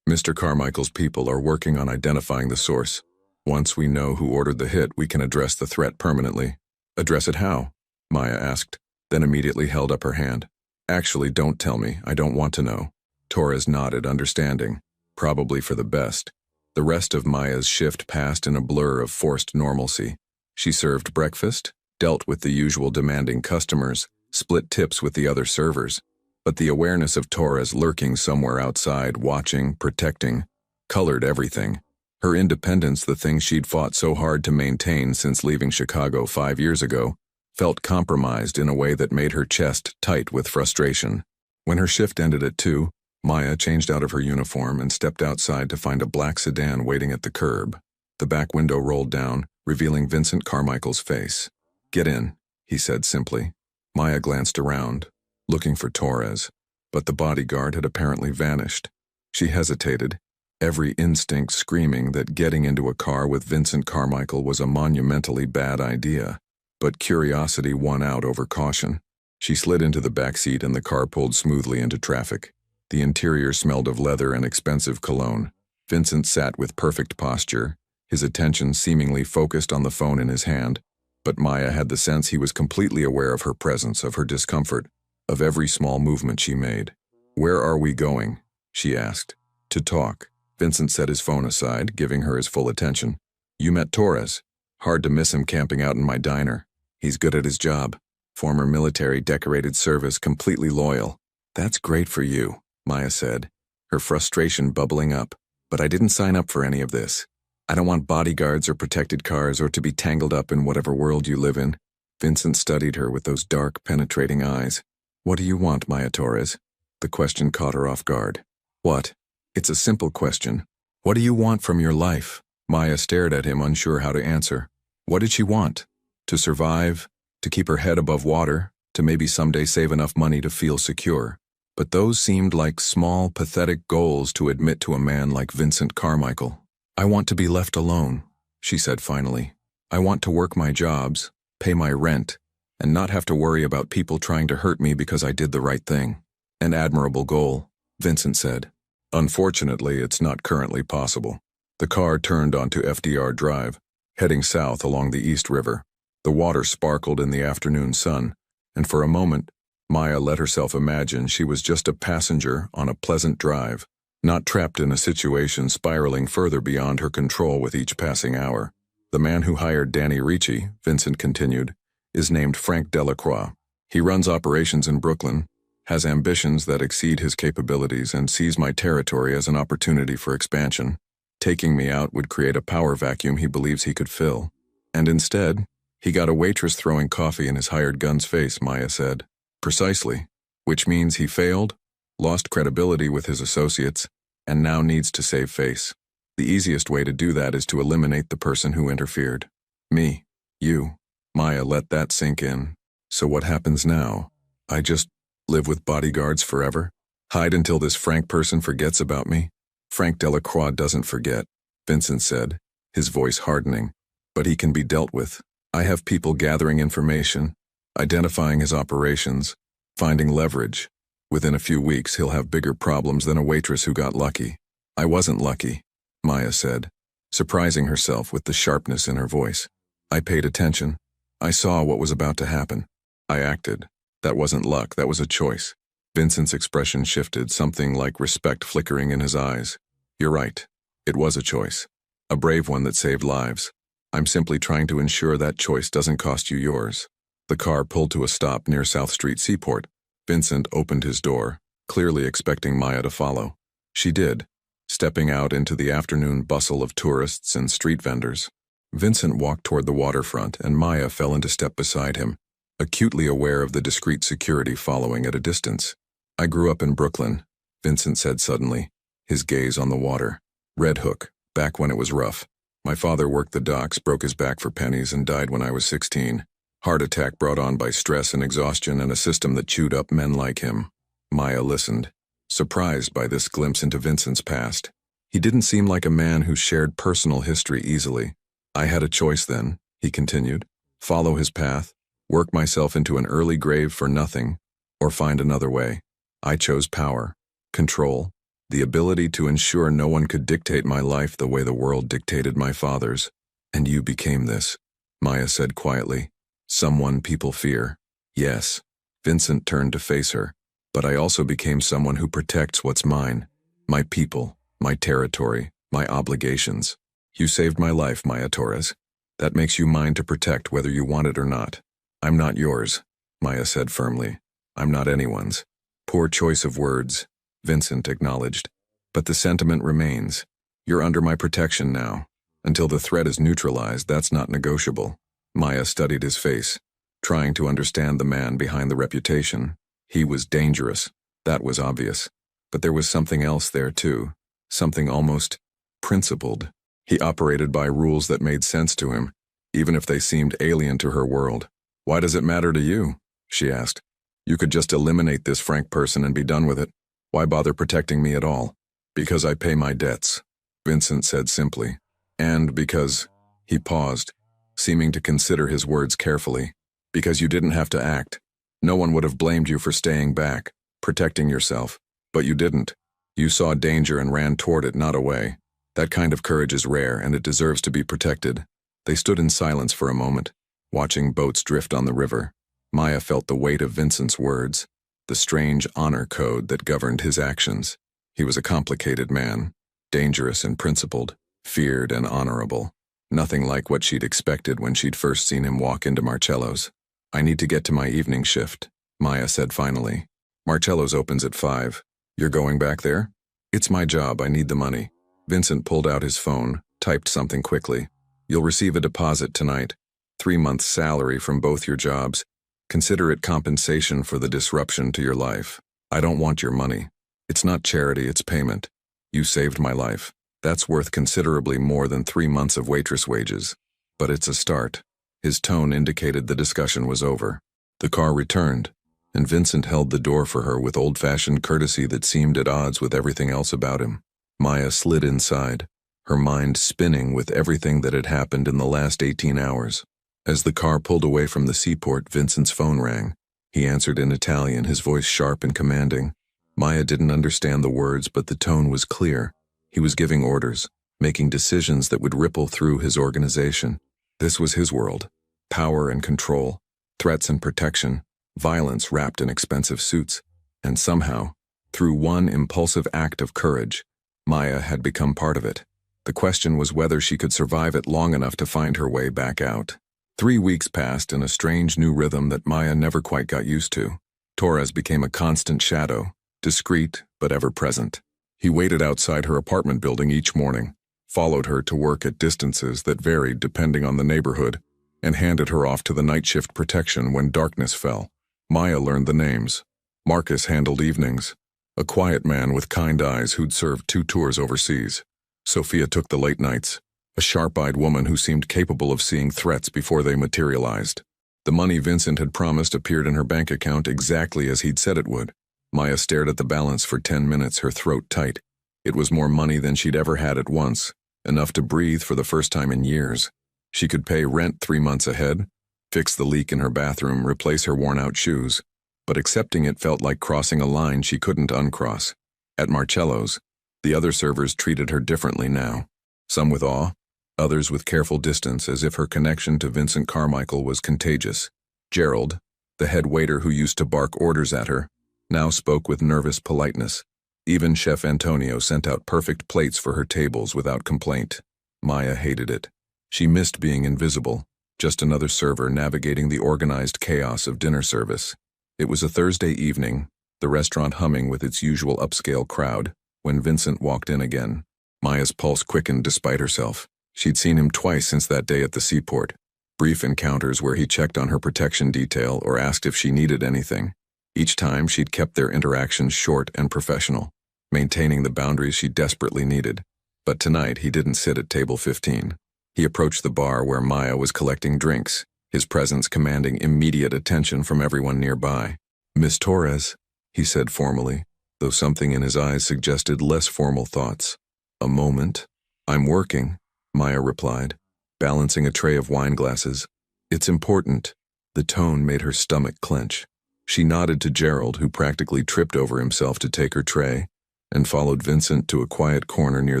Mr. Carmichael's people are working on identifying the source. Once we know who ordered the hit, we can address the threat permanently. Address it how? Maya asked, then immediately held up her hand. Actually, don't tell me. I don't want to know. Torres nodded, understanding. Probably for the best. The rest of Maya's shift passed in a blur of forced normalcy. She served breakfast, dealt with the usual demanding customers, split tips with the other servers. But the awareness of Torres lurking somewhere outside, watching, protecting, colored everything. Her independence, the thing she'd fought so hard to maintain since leaving Chicago 5 years ago, felt compromised in a way that made her chest tight with frustration. When her shift ended at 2, Maya changed out of her uniform and stepped outside to find a black sedan waiting at the curb. The back window rolled down, revealing Vincent Carmichael's face. "Get in," he said simply. Maya glanced around, looking for Torres, but the bodyguard had apparently vanished. She hesitated, every instinct screaming that getting into a car with Vincent Carmichael was a monumentally bad idea. But curiosity won out over caution. She slid into the back seat and the car pulled smoothly into traffic. The interior smelled of leather and expensive cologne. Vincent sat with perfect posture, his attention seemingly focused on the phone in his hand, but Maya had the sense he was completely aware of her presence, of her discomfort, of every small movement she made. "Where are we going?" she asked. "To talk." Vincent set his phone aside, giving her his full attention. "You met Torres. Hard to miss him camping out in my diner. He's good at his job. Former military, decorated service, completely loyal." "That's great for you," Maya said, her frustration bubbling up. "But I didn't sign up for any of this. I don't want bodyguards or protected cars or to be tangled up in whatever world you live in." Vincent studied her with those dark, penetrating eyes. "What do you want, Maya Torres?" The question caught her off guard. "What?" "It's a simple question. What do you want from your life?" Maya stared at him, unsure how to answer. What did she want? To survive, to keep her head above water, to maybe someday save enough money to feel secure. But those seemed like small, pathetic goals to admit to a man like Vincent Carmichael. "I want to be left alone," she said finally. "I want to work my jobs, pay my rent, and not have to worry about people trying to hurt me because I did the right thing." "An admirable goal," Vincent said. "Unfortunately, it's not currently possible." The car turned onto FDR Drive, heading south along the East River. The water sparkled in the afternoon sun, and for a moment, Maya let herself imagine she was just a passenger on a pleasant drive, not trapped in a situation spiraling further beyond her control with each passing hour. "The man who hired Danny Ricci," Vincent continued, "is named Frank Delacroix. He runs operations in Brooklyn, has ambitions that exceed his capabilities, and sees my territory as an opportunity for expansion. Taking me out would create a power vacuum he believes he could fill. And instead, he got a waitress throwing coffee in his hired gun's face," Maya said. "Precisely. Which means he failed, lost credibility with his associates, and now needs to save face. The easiest way to do that is to eliminate the person who interfered. Me. You." Maya let that sink in. "So what happens now? I just live with bodyguards forever? Hide until this Frank person forgets about me?" "Frank Delacroix doesn't forget," Vincent said, his voice hardening. "But he can be dealt with. I have people gathering information, identifying his operations, finding leverage. Within a few weeks, he'll have bigger problems than a waitress who got lucky." "I wasn't lucky," Maya said, surprising herself with the sharpness in her voice. "I paid attention. I saw what was about to happen. I acted. That wasn't luck, that was a choice." Vincent's expression shifted, something like respect flickering in his eyes. "You're right. It was a choice. A brave one that saved lives. I'm simply trying to ensure that choice doesn't cost you yours." The car pulled to a stop near South Street Seaport. Vincent opened his door, clearly expecting Maya to follow. She did, stepping out into the afternoon bustle of tourists and street vendors. Vincent walked toward the waterfront, and Maya fell into step beside him, acutely aware of the discreet security following at a distance. "I grew up in Brooklyn," Vincent said suddenly, his gaze on the water. "Red Hook, back when it was rough. My father worked the docks, broke his back for pennies, and died when I was 16. Heart attack brought on by stress and exhaustion and a system that chewed up men like him." Maya listened, surprised by this glimpse into Vincent's past. He didn't seem like a man who shared personal history easily. "I had a choice then," he continued. "Follow his path, work myself into an early grave for nothing, or find another way. I chose power, control, the ability to ensure no one could dictate my life the way the world dictated my father's. And you became this," Maya said quietly. "Someone people fear." "Yes." Vincent turned to face her. "But I also became someone who protects what's mine. My people, my territory, my obligations. You saved my life, Maya Torres. That makes you mine to protect whether you want it or not." "I'm not yours," Maya said firmly. "I'm not anyone's." "Poor choice of words," Vincent acknowledged. "But the sentiment remains. You're under my protection now. Until the threat is neutralized, that's not negotiable." Maya studied his face, trying to understand the man behind the reputation. He was dangerous, that was obvious. But there was something else there too, something almost principled. He operated by rules that made sense to him, even if they seemed alien to her world. "Why does it matter to you?" she asked. "You could just eliminate this Frank person and be done with it. Why bother protecting me at all?" "Because I pay my debts," Vincent said simply. "And because—" He paused, seeming to consider his words carefully. "Because you didn't have to act. No one would have blamed you for staying back, protecting yourself. But you didn't. You saw danger and ran toward it, not away. That kind of courage is rare, and it deserves to be protected." They stood in silence for a moment, watching boats drift on the river. Maya felt the weight of Vincent's words, the strange honor code that governed his actions. He was a complicated man, dangerous and principled, feared and honorable. Nothing like what she'd expected when she'd first seen him walk into Marcello's. "I need to get to my evening shift," Maya said finally. "Marcello's opens at 5. You're going back there?" "It's my job, I need the money." Vincent pulled out his phone, typed something quickly. "You'll receive a deposit tonight. 3 months' salary from both your jobs. Consider it compensation for the disruption to your life. I don't want your money. It's not charity, it's payment. You saved my life. That's worth considerably more than 3 months of waitress wages. But it's a start." His tone indicated the discussion was over. The car returned, and Vincent held the door for her with old-fashioned courtesy that seemed at odds with everything else about him. Maya slid inside, her mind spinning with everything that had happened in the last 18 hours. As the car pulled away from the seaport, Vincent's phone rang. He answered in Italian, his voice sharp and commanding. Maya didn't understand the words, but the tone was clear. He was giving orders, making decisions that would ripple through his organization. This was his world. Power and control, threats and protection, violence wrapped in expensive suits. And somehow, through one impulsive act of courage, Maya had become part of it. The question was whether she could survive it long enough to find her way back out. 3 weeks passed in a strange new rhythm that Maya never quite got used to. Torres became a constant shadow, discreet but ever present. He waited outside her apartment building each morning, followed her to work at distances that varied depending on the neighborhood, and handed her off to the night shift protection when darkness fell. Maya learned the names. Marcus handled evenings, a quiet man with kind eyes who'd served 2 tours overseas. Sophia took the late nights, a sharp-eyed woman who seemed capable of seeing threats before they materialized. The money Vincent had promised appeared in her bank account exactly as he'd said it would. Maya stared at the balance for 10 minutes, her throat tight. It was more money than she'd ever had at once, enough to breathe for the first time in years. She could pay rent 3 months ahead, fix the leak in her bathroom, replace her worn-out shoes. But accepting it felt like crossing a line she couldn't uncross. At Marcello's, the other servers treated her differently now. Some with awe, others with careful distance, as if her connection to Vincent Carmichael was contagious. Gerald, the head waiter who used to bark orders at her, now spoke with nervous politeness. Even Chef Antonio sent out perfect plates for her tables without complaint. Maya hated it. She missed being invisible, just another server navigating the organized chaos of dinner service. It was a Thursday evening, the restaurant humming with its usual upscale crowd, when Vincent walked in again. Maya's pulse quickened despite herself. She'd seen him twice since that day at the seaport. Brief encounters where he checked on her protection detail or asked if she needed anything. Each time she'd kept their interactions short and professional, maintaining the boundaries she desperately needed. But tonight he didn't sit at table 15. He approached the bar where Maya was collecting drinks, his presence commanding immediate attention from everyone nearby. "Miss Torres," he said formally, though something in his eyes suggested less formal thoughts. "A moment. I'm working," Maya replied, balancing a tray of wine glasses. "It's important." The tone made her stomach clench. She nodded to Gerald, who practically tripped over himself to take her tray, and followed Vincent to a quiet corner near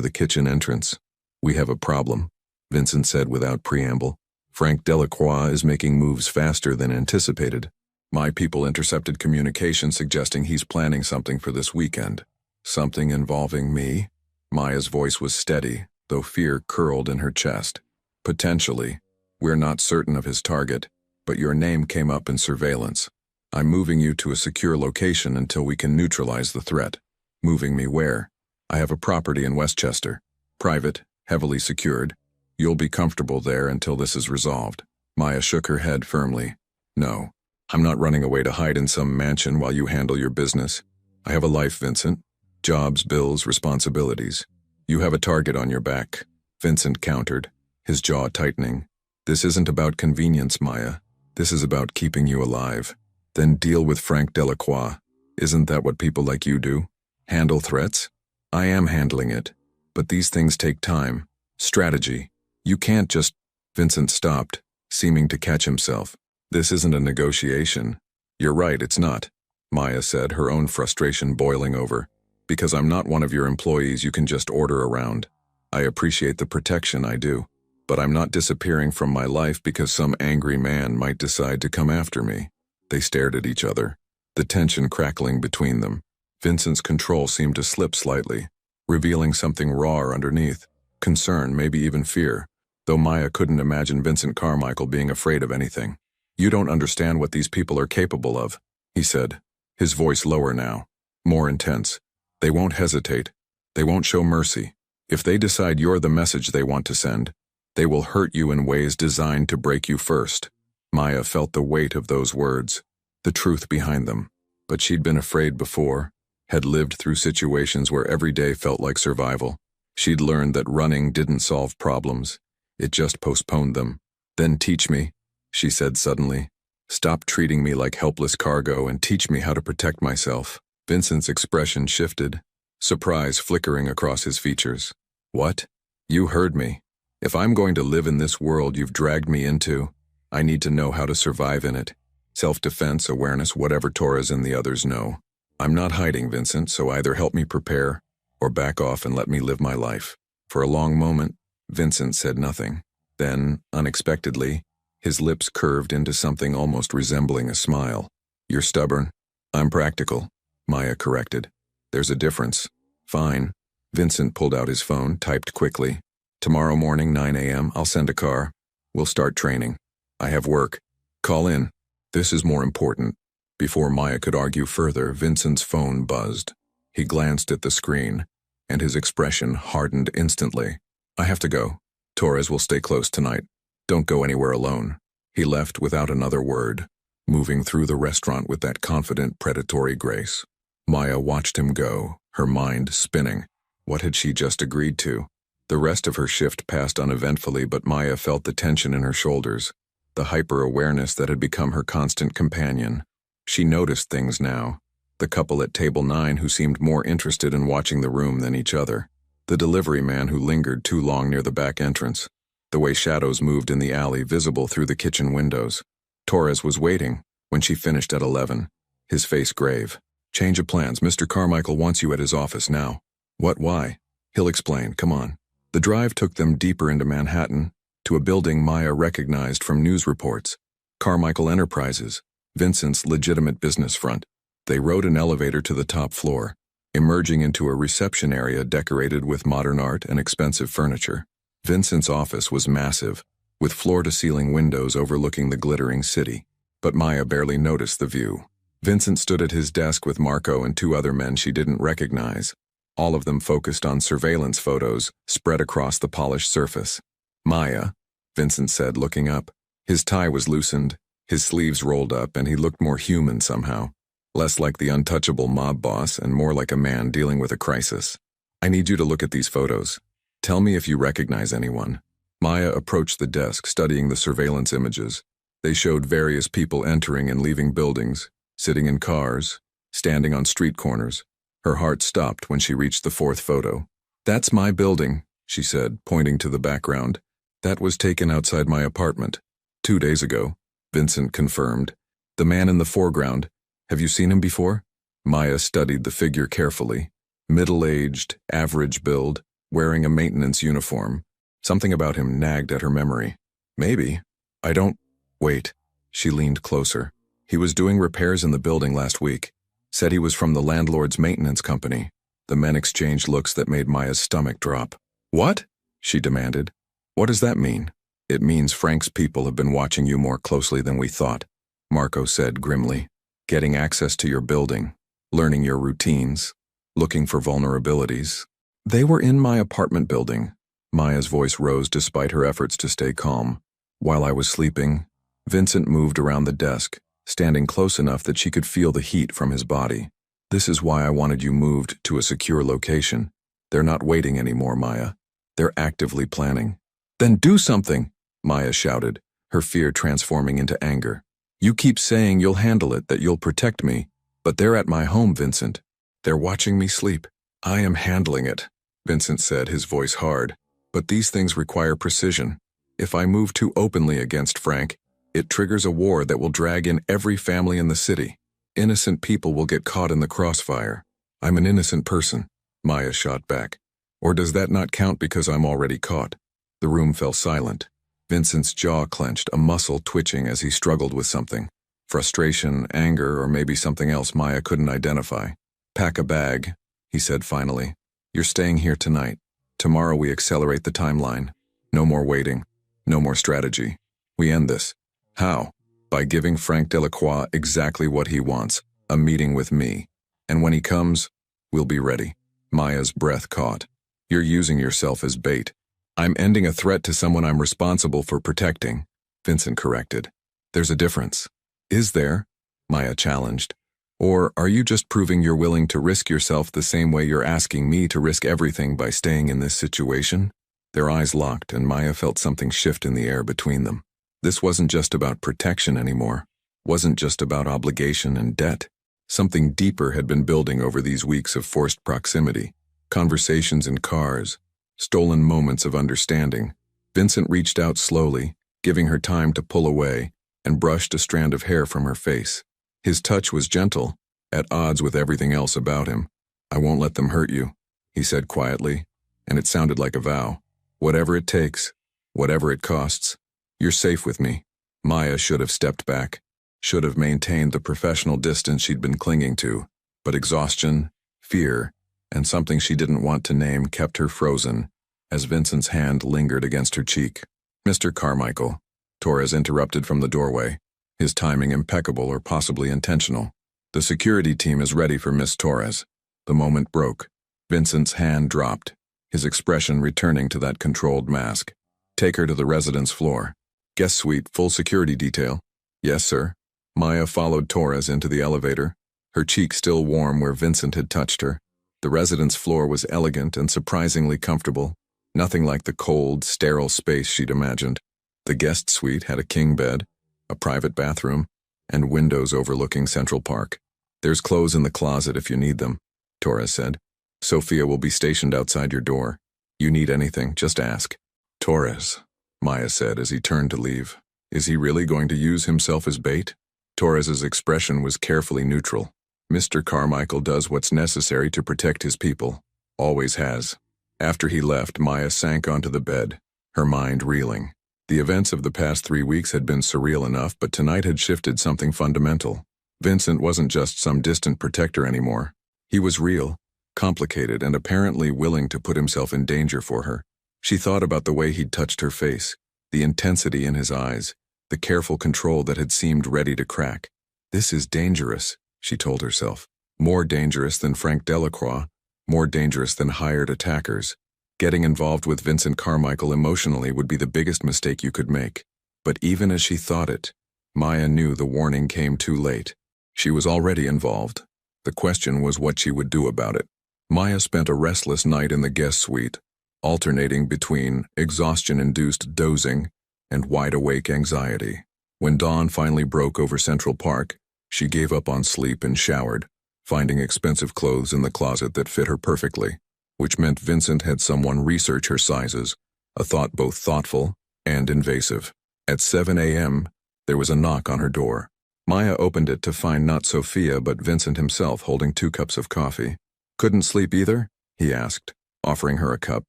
the kitchen entrance. "We have a problem," Vincent said without preamble. "Frank Delacroix is making moves faster than anticipated. My people intercepted communication suggesting he's planning something for this weekend. Something involving me?" Maya's voice was steady, though fear curled in her chest. "Potentially. We're not certain of his target, but your name came up in surveillance. I'm moving you to a secure location until we can neutralize the threat." "Moving me where?" "I have a property in Westchester. Private, heavily secured. You'll be comfortable there until this is resolved." Maya shook her head firmly. "No, I'm not running away to hide in some mansion while you handle your business. I have a life, Vincent. Jobs, bills, responsibilities. You have a target on your back," Vincent countered, his jaw tightening. "This isn't about convenience, Maya. This is about keeping you alive. Then deal with Frank Delacroix. Isn't that what people like you do? Handle threats?" "I am handling it. But these things take time. Strategy. You can't just—" Vincent stopped, seeming to catch himself. "This isn't a negotiation." "You're right, it's not," Maya said, her own frustration boiling over. "Because I'm not one of your employees you can just order around. I appreciate the protection, I do. But I'm not disappearing from my life because some angry man might decide to come after me." They stared at each other, the tension crackling between them. Vincent's control seemed to slip slightly, revealing something raw underneath. Concern, maybe even fear, though Maya couldn't imagine Vincent Carmichael being afraid of anything. "You don't understand what these people are capable of," he said, his voice lower now, more intense. "They won't hesitate. They won't show mercy. If they decide you're the message they want to send, they will hurt you in ways designed to break you first." Maya felt the weight of those words, the truth behind them. But she'd been afraid before, had lived through situations where every day felt like survival. She'd learned that running didn't solve problems. It just postponed them. "Then teach me," she said suddenly. "Stop treating me like helpless cargo and teach me how to protect myself." Vincent's expression shifted, surprise flickering across his features. "What? You heard me. If I'm going to live in this world you've dragged me into, I need to know how to survive in it. Self-defense, awareness, whatever Torres and the others know. I'm not hiding, Vincent, so either help me prepare or back off and let me live my life." For a long moment, Vincent said nothing. Then, unexpectedly, his lips curved into something almost resembling a smile. "You're stubborn. I'm practical," Maya corrected. "There's a difference." "Fine." Vincent pulled out his phone, typed quickly. "Tomorrow morning, 9 a.m., I'll send a car. We'll start training. I have work. Call in. This is more important." Before Maya could argue further, Vincent's phone buzzed. He glanced at the screen, and his expression hardened instantly. "I have to go. Torres will stay close tonight. Don't go anywhere alone." He left without another word, moving through the restaurant with that confident, predatory grace. Maya watched him go, her mind spinning. What had she just agreed to? The rest of her shift passed uneventfully, but Maya felt the tension in her shoulders, the hyper-awareness that had become her constant companion. She noticed things now. The couple at table 9 who seemed more interested in watching the room than each other. The delivery man who lingered too long near the back entrance. The way shadows moved in the alley visible through the kitchen windows. Torres was waiting when she finished at 11, his face grave. "Change of plans. Mr. Carmichael wants you at his office now." "What, why?" "He'll explain. Come on." The drive took them deeper into Manhattan, to a building Maya recognized from news reports. Carmichael Enterprises, Vincent's legitimate business front. They rode an elevator to the top floor, emerging into a reception area decorated with modern art and expensive furniture. Vincent's office was massive, with floor-to-ceiling windows overlooking the glittering city, but Maya barely noticed the view. Vincent stood at his desk with Marco and two other men she didn't recognize, all of them focused on surveillance photos spread across the polished surface. Maya, Vincent said, looking up. His tie was loosened, his sleeves rolled up, and he looked more human somehow. Less like the untouchable mob boss and more like a man dealing with a crisis. I need you to look at these photos. Tell me if you recognize anyone. Maya approached the desk, studying the surveillance images. They showed various people entering and leaving buildings, sitting in cars, standing on street corners. Her heart stopped when she reached the fourth photo. That's my building, she said, pointing to the background. That was taken outside my apartment. 2 days ago, Vincent confirmed. The man in the foreground, have you seen him before? Maya studied the figure carefully. Middle-aged, average build, wearing a maintenance uniform. Something about him nagged at her memory. Maybe. I don't... Wait. She leaned closer. He was doing repairs in the building last week. Said he was from the landlord's maintenance company. The men exchanged looks that made Maya's stomach drop. What? She demanded. What does that mean? It means Frank's people have been watching you more closely than we thought, Marco said grimly. Getting access to your building, learning your routines, looking for vulnerabilities. They were in my apartment building. Maya's voice rose despite her efforts to stay calm. While I was sleeping, Vincent moved around the desk, standing close enough that she could feel the heat from his body. This is why I wanted you moved to a secure location. They're not waiting anymore, Maya. They're actively planning. Then do something, Maya shouted, her fear transforming into anger. You keep saying you'll handle it, that you'll protect me, but they're at my home, Vincent. They're watching me sleep. I am handling it, Vincent said, his voice hard. But these things require precision. If I move too openly against Frank, it triggers a war that will drag in every family in the city. Innocent people will get caught in the crossfire. I'm an innocent person, Maya shot back. Or does that not count because I'm already caught? The room fell silent. Vincent's jaw clenched, a muscle twitching as he struggled with something. Frustration, anger, or maybe something else Maya couldn't identify. Pack a bag, he said finally. You're staying here tonight. Tomorrow we accelerate the timeline. No more waiting. No more strategy. We end this. How? By giving Frank Delacroix exactly what he wants, a meeting with me. And when he comes, we'll be ready. Maya's breath caught. You're using yourself as bait. I'm ending a threat to someone I'm responsible for protecting, Vincent corrected. There's a difference. Is there? Maya challenged. Or are you just proving you're willing to risk yourself the same way you're asking me to risk everything by staying in this situation? Their eyes locked, and Maya felt something shift in the air between them. This wasn't just about protection anymore. Wasn't just about obligation and debt. Something deeper had been building over these weeks of forced proximity. Conversations in cars. Stolen moments of understanding. Vincent reached out slowly, giving her time to pull away, and brushed a strand of hair from her face. His touch was gentle, at odds with everything else about him. I won't let them hurt you, he said quietly, and it sounded like a vow. Whatever it takes, whatever it costs, you're safe with me. Maya should have stepped back, should have maintained the professional distance she'd been clinging to, but exhaustion, fear, and something she didn't want to name kept her frozen, as Vincent's hand lingered against her cheek. Mr. Carmichael, Torres interrupted from the doorway, his timing impeccable or possibly intentional. The security team is ready for Miss Torres. The moment broke. Vincent's hand dropped, his expression returning to that controlled mask. Take her to the residence floor. Guest suite, full security detail. Yes, sir. Maya followed Torres into the elevator, her cheek still warm where Vincent had touched her. The residence floor was elegant and surprisingly comfortable, nothing like the cold, sterile space she'd imagined. The guest suite had a king bed, a private bathroom, and windows overlooking Central Park. There's clothes in the closet if you need them, Torres said. Sophia will be stationed outside your door. You need anything, just ask. Torres, Maya said as he turned to leave. Is he really going to use himself as bait? Torres's expression was carefully neutral. Mr. Carmichael does what's necessary to protect his people. Always has. After he left, Maya sank onto the bed, her mind reeling. The events of the past 3 weeks had been surreal enough, but tonight had shifted something fundamental. Vincent wasn't just some distant protector anymore. He was real, complicated, and apparently willing to put himself in danger for her. She thought about the way he'd touched her face, the intensity in his eyes, the careful control that had seemed ready to crack. This is dangerous, she told herself. More dangerous than Frank Delacroix, more dangerous than hired attackers. Getting involved with Vincent Carmichael emotionally would be the biggest mistake you could make. But even as she thought it, Maya knew the warning came too late. She was already involved. The question was what she would do about it. Maya spent a restless night in the guest suite, alternating between exhaustion-induced dozing and wide-awake anxiety. When dawn finally broke over Central Park, she gave up on sleep and showered, finding expensive clothes in the closet that fit her perfectly, which meant Vincent had someone research her sizes, a thought both thoughtful and invasive. At 7 a.m., there was a knock on her door. Maya opened it to find not Sophia but Vincent himself holding 2 cups of coffee. "Couldn't sleep either?" he asked, offering her a cup.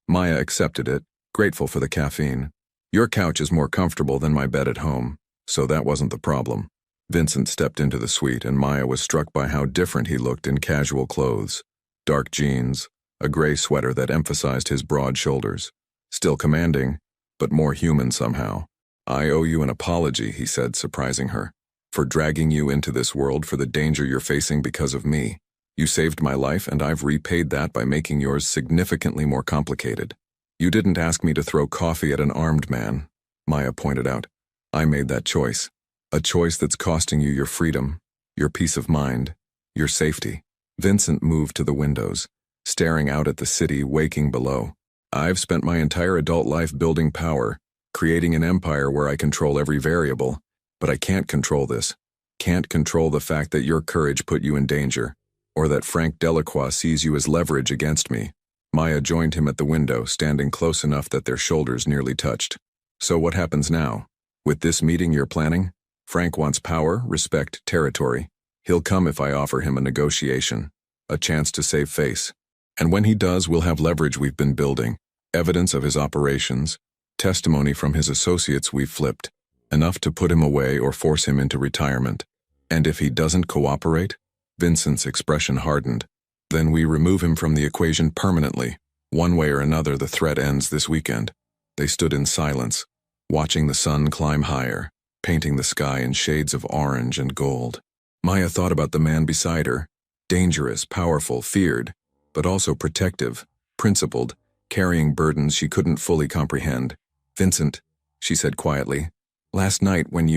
Maya accepted it, grateful for the caffeine. "Your couch is more comfortable than my bed at home, so that wasn't the problem." Vincent stepped into the suite and Maya was struck by how different he looked in casual clothes. Dark jeans, a gray sweater that emphasized his broad shoulders. Still commanding, but more human somehow. "I owe you an apology," he said, surprising her, "for dragging you into this world for the danger you're facing because of me. You saved my life and I've repaid that by making yours significantly more complicated. You didn't ask me to throw coffee at an armed man," Maya pointed out. "I made that choice. A choice that's costing you your freedom, your peace of mind, your safety." Vincent moved to the windows, staring out at the city waking below. "I've spent my entire adult life building power, creating an empire where I control every variable, but I can't control this. Can't control the fact that your courage put you in danger, or that Frank Delacroix sees you as leverage against me." Maya joined him at the window, standing close enough that their shoulders nearly touched. "So what happens now? With this meeting you're planning? Frank wants power, respect, territory. He'll come if I offer him a negotiation, a chance to save face. And when he does, we'll have leverage we've been building, evidence of his operations, testimony from his associates we've flipped, enough to put him away or force him into retirement. And if he doesn't cooperate?" Vincent's expression hardened. "Then we remove him from the equation permanently. One way or another, the threat ends this weekend." They stood in silence, watching the sun climb higher, painting the sky in shades of orange and gold. Maya thought about the man beside her, dangerous, powerful, feared, but also protective, principled, carrying burdens she couldn't fully comprehend. "Vincent," she said quietly, "last night when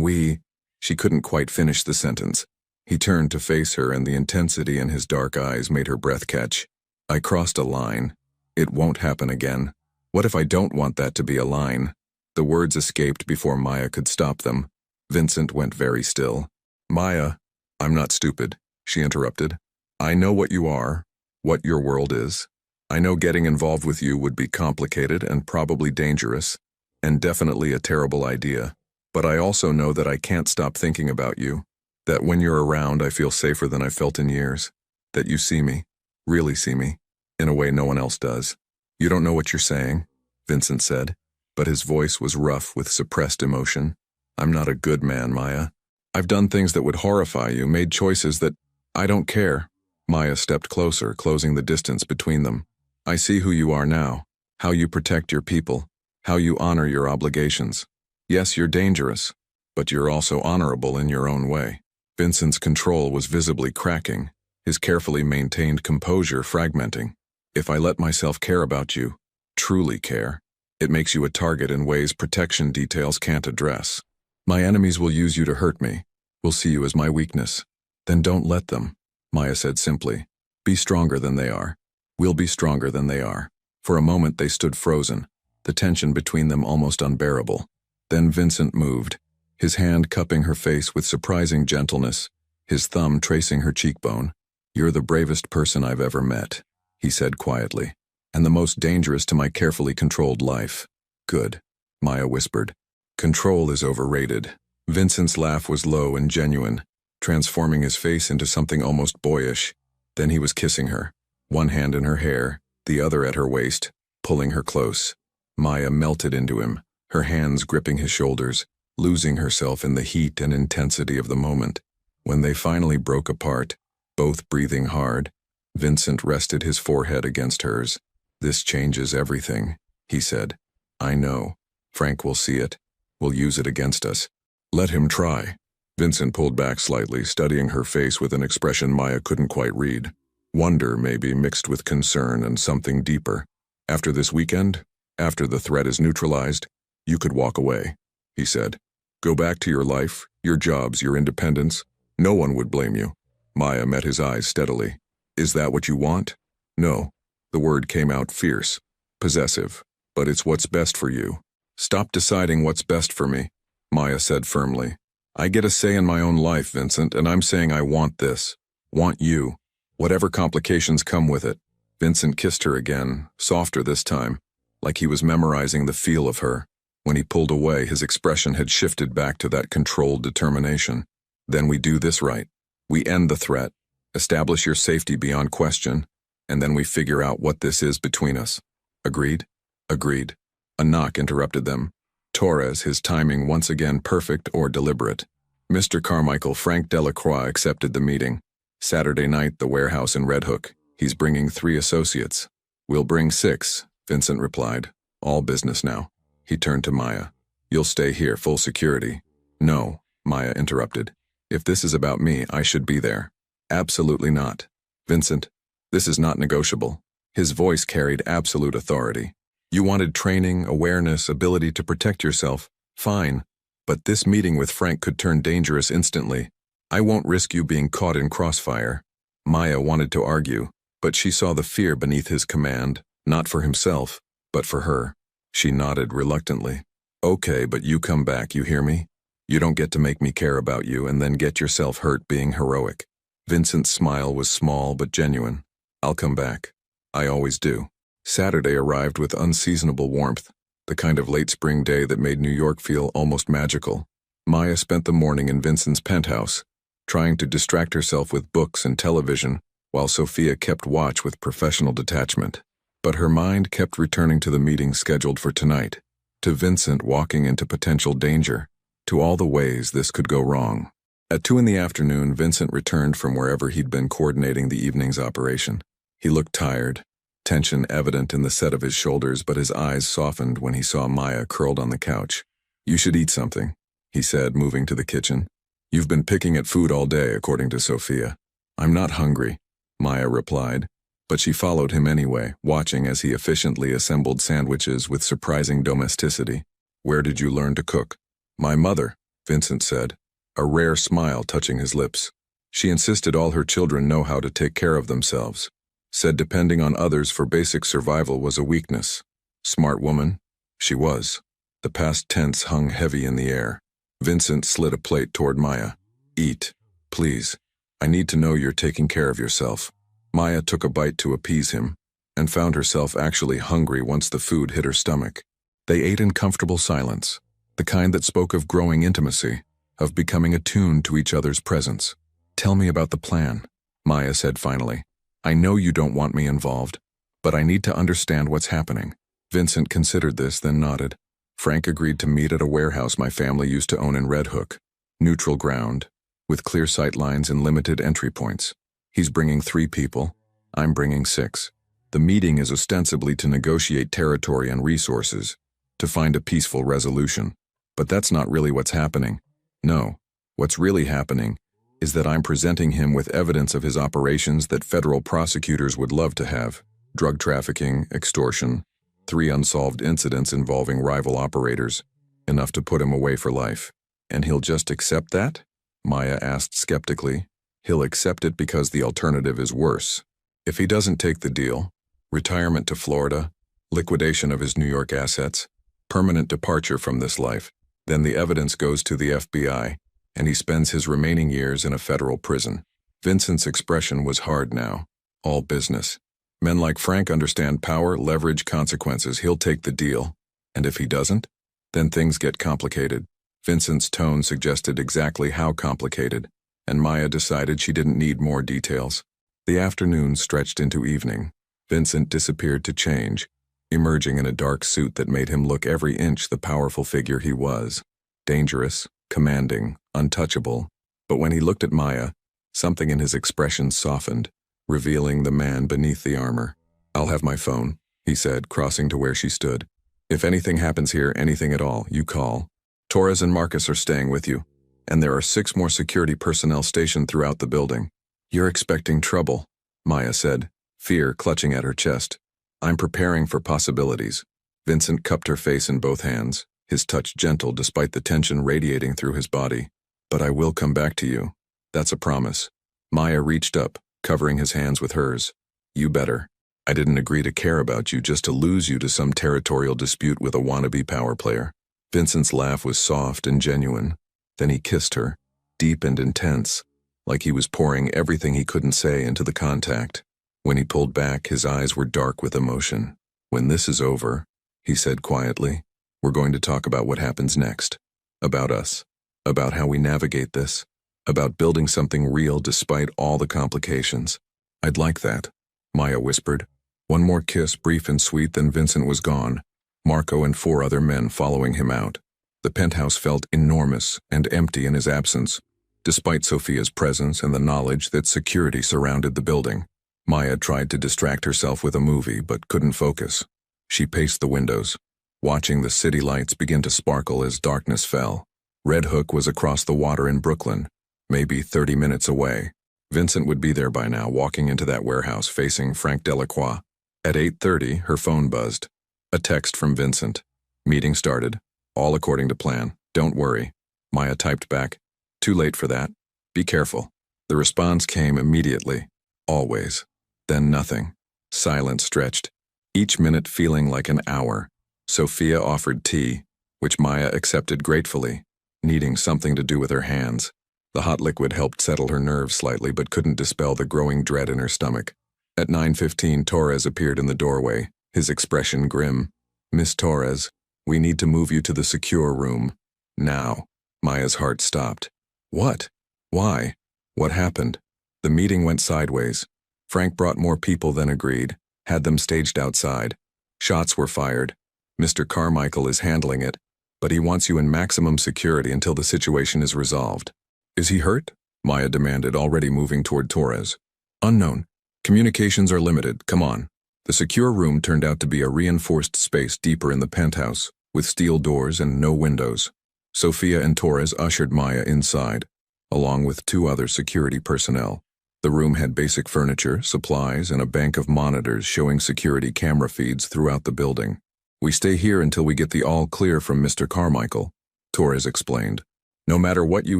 we—" She couldn't quite finish the sentence. He turned to face her and the intensity in his dark eyes made her breath catch. "I crossed a line. It won't happen again. What if I don't want that to be a line?" The words escaped before Maya could stop them. Vincent went very still. "Maya, I'm not stupid," she interrupted. "I know what you are, what your world is. I know getting involved with you would be complicated and probably dangerous, and definitely a terrible idea. But I also know that I can't stop thinking about you, that when you're around I feel safer than I've felt in years, that you see me, really see me, in a way no one else does." "You don't know what you're saying," Vincent said, but his voice was rough with suppressed emotion. "I'm not a good man, Maya. I've done things that would horrify you, made choices that— I don't care." Maya stepped closer, closing the distance between them. "I see who you are now, how you protect your people, how you honor your obligations. Yes, you're dangerous, but you're also honorable in your own way." Vincent's control was visibly cracking, his carefully maintained composure fragmenting. "If I let myself care about you, truly care, it makes you a target in ways protection details can't address. My enemies will use you to hurt me, will see you as my weakness. Then don't let them," Maya said simply. "Be stronger than they are. We'll be stronger than they are." For a moment they stood frozen, the tension between them almost unbearable. Then Vincent moved, his hand cupping her face with surprising gentleness, his thumb tracing her cheekbone. "You're the bravest person I've ever met," he said quietly, "and the most dangerous to my carefully controlled life." "Good," Maya whispered. "Control is overrated." Vincent's laugh was low and genuine, transforming his face into something almost boyish. Then he was kissing her, one hand in her hair, the other at her waist, pulling her close. Maya melted into him, her hands gripping his shoulders, losing herself in the heat and intensity of the moment. When they finally broke apart, both breathing hard, Vincent rested his forehead against hers. "This changes everything," he said. "I know. Frank will see it, will use it against us. Let him try." Vincent pulled back slightly, studying her face with an expression Maya couldn't quite read. Wonder, maybe, mixed with concern and something deeper. After this weekend, after the threat is neutralized, you could walk away, he said. Go back to your life, your jobs, your independence. No one would blame you. Maya met his eyes steadily. Is that what you want? No. The word came out fierce, possessive. But it's what's best for you. Stop deciding what's best for me, Maya said firmly. I get a say in my own life, Vincent, and I'm saying I want this. Want you. Whatever complications come with it. Vincent kissed her again, softer this time, like he was memorizing the feel of her. When he pulled away, his expression had shifted back to that controlled determination. Then we do this right. We end the threat, establish your safety beyond question, and then we figure out what this is between us. Agreed? Agreed. A knock interrupted them. Torres, his timing once again perfect or deliberate. Mr. Carmichael Frank Delacroix accepted the meeting. Saturday night, the warehouse in Red Hook. He's bringing 3 associates. We'll bring 6, Vincent replied. All business now. He turned to Maya. You'll stay here, full security. No, Maya interrupted. If this is about me, I should be there. Absolutely not. Vincent, this is not negotiable. His voice carried absolute authority. You wanted training, awareness, ability to protect yourself. Fine. But this meeting with Frank could turn dangerous instantly. I won't risk you being caught in crossfire. Maya wanted to argue, but she saw the fear beneath his command, not for himself, but for her. She nodded reluctantly. Okay, but you come back, you hear me? You don't get to make me care about you and then get yourself hurt being heroic. Vincent's smile was small but genuine. I'll come back. I always do. Saturday arrived with unseasonable warmth, the kind of late spring day that made New York feel almost magical. Maya spent the morning in Vincent's penthouse, trying to distract herself with books and television, while Sophia kept watch with professional detachment. But her mind kept returning to the meeting scheduled for tonight, to Vincent walking into potential danger, to all the ways this could go wrong. At 2 in the afternoon, Vincent returned from wherever he'd been coordinating the evening's operation. He looked tired, tension evident in the set of his shoulders, but his eyes softened when he saw Maya curled on the couch. You should eat something, he said, moving to the kitchen. You've been picking at food all day, according to Sophia. I'm not hungry, Maya replied, but she followed him anyway, watching as he efficiently assembled sandwiches with surprising domesticity. Where did you learn to cook? My mother, Vincent said, a rare smile touching his lips. She insisted all her children know how to take care of themselves. Said depending on others for basic survival was a weakness. Smart woman? She was. The past tense hung heavy in the air. Vincent slid a plate toward Maya. Eat, please. I need to know you're taking care of yourself. Maya took a bite to appease him, and found herself actually hungry once the food hit her stomach. They ate in comfortable silence, the kind that spoke of growing intimacy, of becoming attuned to each other's presence. Tell me about the plan, Maya said finally. I know you don't want me involved, but I need to understand what's happening. Vincent considered this, then nodded. Frank agreed to meet at a warehouse my family used to own in Red Hook. Neutral ground, with clear sight lines and limited entry points. He's bringing 3 people. I'm bringing 6. The meeting is ostensibly to negotiate territory and resources, to find a peaceful resolution. But that's not really what's happening. No, what's really happening is that I'm presenting him with evidence of his operations that federal prosecutors would love to have. Drug trafficking, extortion, 3 unsolved incidents involving rival operators, enough to put him away for life. And he'll just accept that? Maya asked skeptically. He'll accept it because the alternative is worse. If he doesn't take the deal, retirement to Florida, liquidation of his New York assets, permanent departure from this life, then the evidence goes to the FBI, and he spends his remaining years in a federal prison. Vincent's expression was hard now. All business. Men like Frank understand power, leverage, consequences. He'll take the deal. And if he doesn't, then things get complicated. Vincent's tone suggested exactly how complicated, and Maya decided she didn't need more details. The afternoon stretched into evening. Vincent disappeared to change, emerging in a dark suit that made him look every inch the powerful figure he was. Dangerous, commanding, untouchable. But when he looked at Maya, something in his expression softened, revealing the man beneath the armor. I'll have my phone, he said, crossing to where she stood. If anything happens here, anything at all, you call. Torres and Marcus are staying with you. and there are 6 more security personnel stationed throughout the building. You're expecting trouble, Maya said, fear clutching at her chest. I'm preparing for possibilities. Vincent cupped her face in both hands, his touch gentle despite the tension radiating through his body. But I will come back to you. That's a promise. Maya reached up, covering his hands with hers. You better. I didn't agree to care about you just to lose you to some territorial dispute with a wannabe power player. Vincent's laugh was soft and genuine. Then he kissed her, deep and intense, like he was pouring everything he couldn't say into the contact. When he pulled back, his eyes were dark with emotion. When this is over, he said quietly, we're going to talk about what happens next. About us. About how we navigate this. About building something real despite all the complications. I'd like that, Maya whispered. One more kiss, brief and sweet, then Vincent was gone, Marco and 4 other men following him out. The penthouse felt enormous and empty in his absence, despite Sophia's presence and the knowledge that security surrounded the building. Maya tried to distract herself with a movie, but couldn't focus. She paced the windows, watching the city lights begin to sparkle as darkness fell. Red Hook was across the water in Brooklyn, maybe 30 minutes away. Vincent would be there by now, walking into that warehouse facing Frank Delacroix. At 8:30, her phone buzzed. A text from Vincent. Meeting started. All according to plan. Don't worry. Maya typed back. Too late for that. Be careful. The response came immediately. Always. Then nothing. Silence stretched, each minute feeling like an hour. Sophia offered tea, which Maya accepted gratefully, needing something to do with her hands. The hot liquid helped settle her nerves slightly but couldn't dispel the growing dread in her stomach. At 9:15, Torres appeared in the doorway, his expression grim. Miss Torres, we need to move you to the secure room. Now. Maya's heart stopped. What? Why? What happened? The meeting went sideways. Frank brought more people than agreed, had them staged outside. Shots were fired. Mr. Carmichael is handling it, but he wants you in maximum security until the situation is resolved. Is he hurt? Maya demanded, already moving toward Torres. Unknown. Communications are limited, come on. The secure room turned out to be a reinforced space deeper in the penthouse, with steel doors and no windows. Sophia and Torres ushered Maya inside, along with 2 other security personnel. The room had basic furniture, supplies, and a bank of monitors showing security camera feeds throughout the building. We stay here until we get the all clear from Mr. Carmichael, Torres explained. No matter what you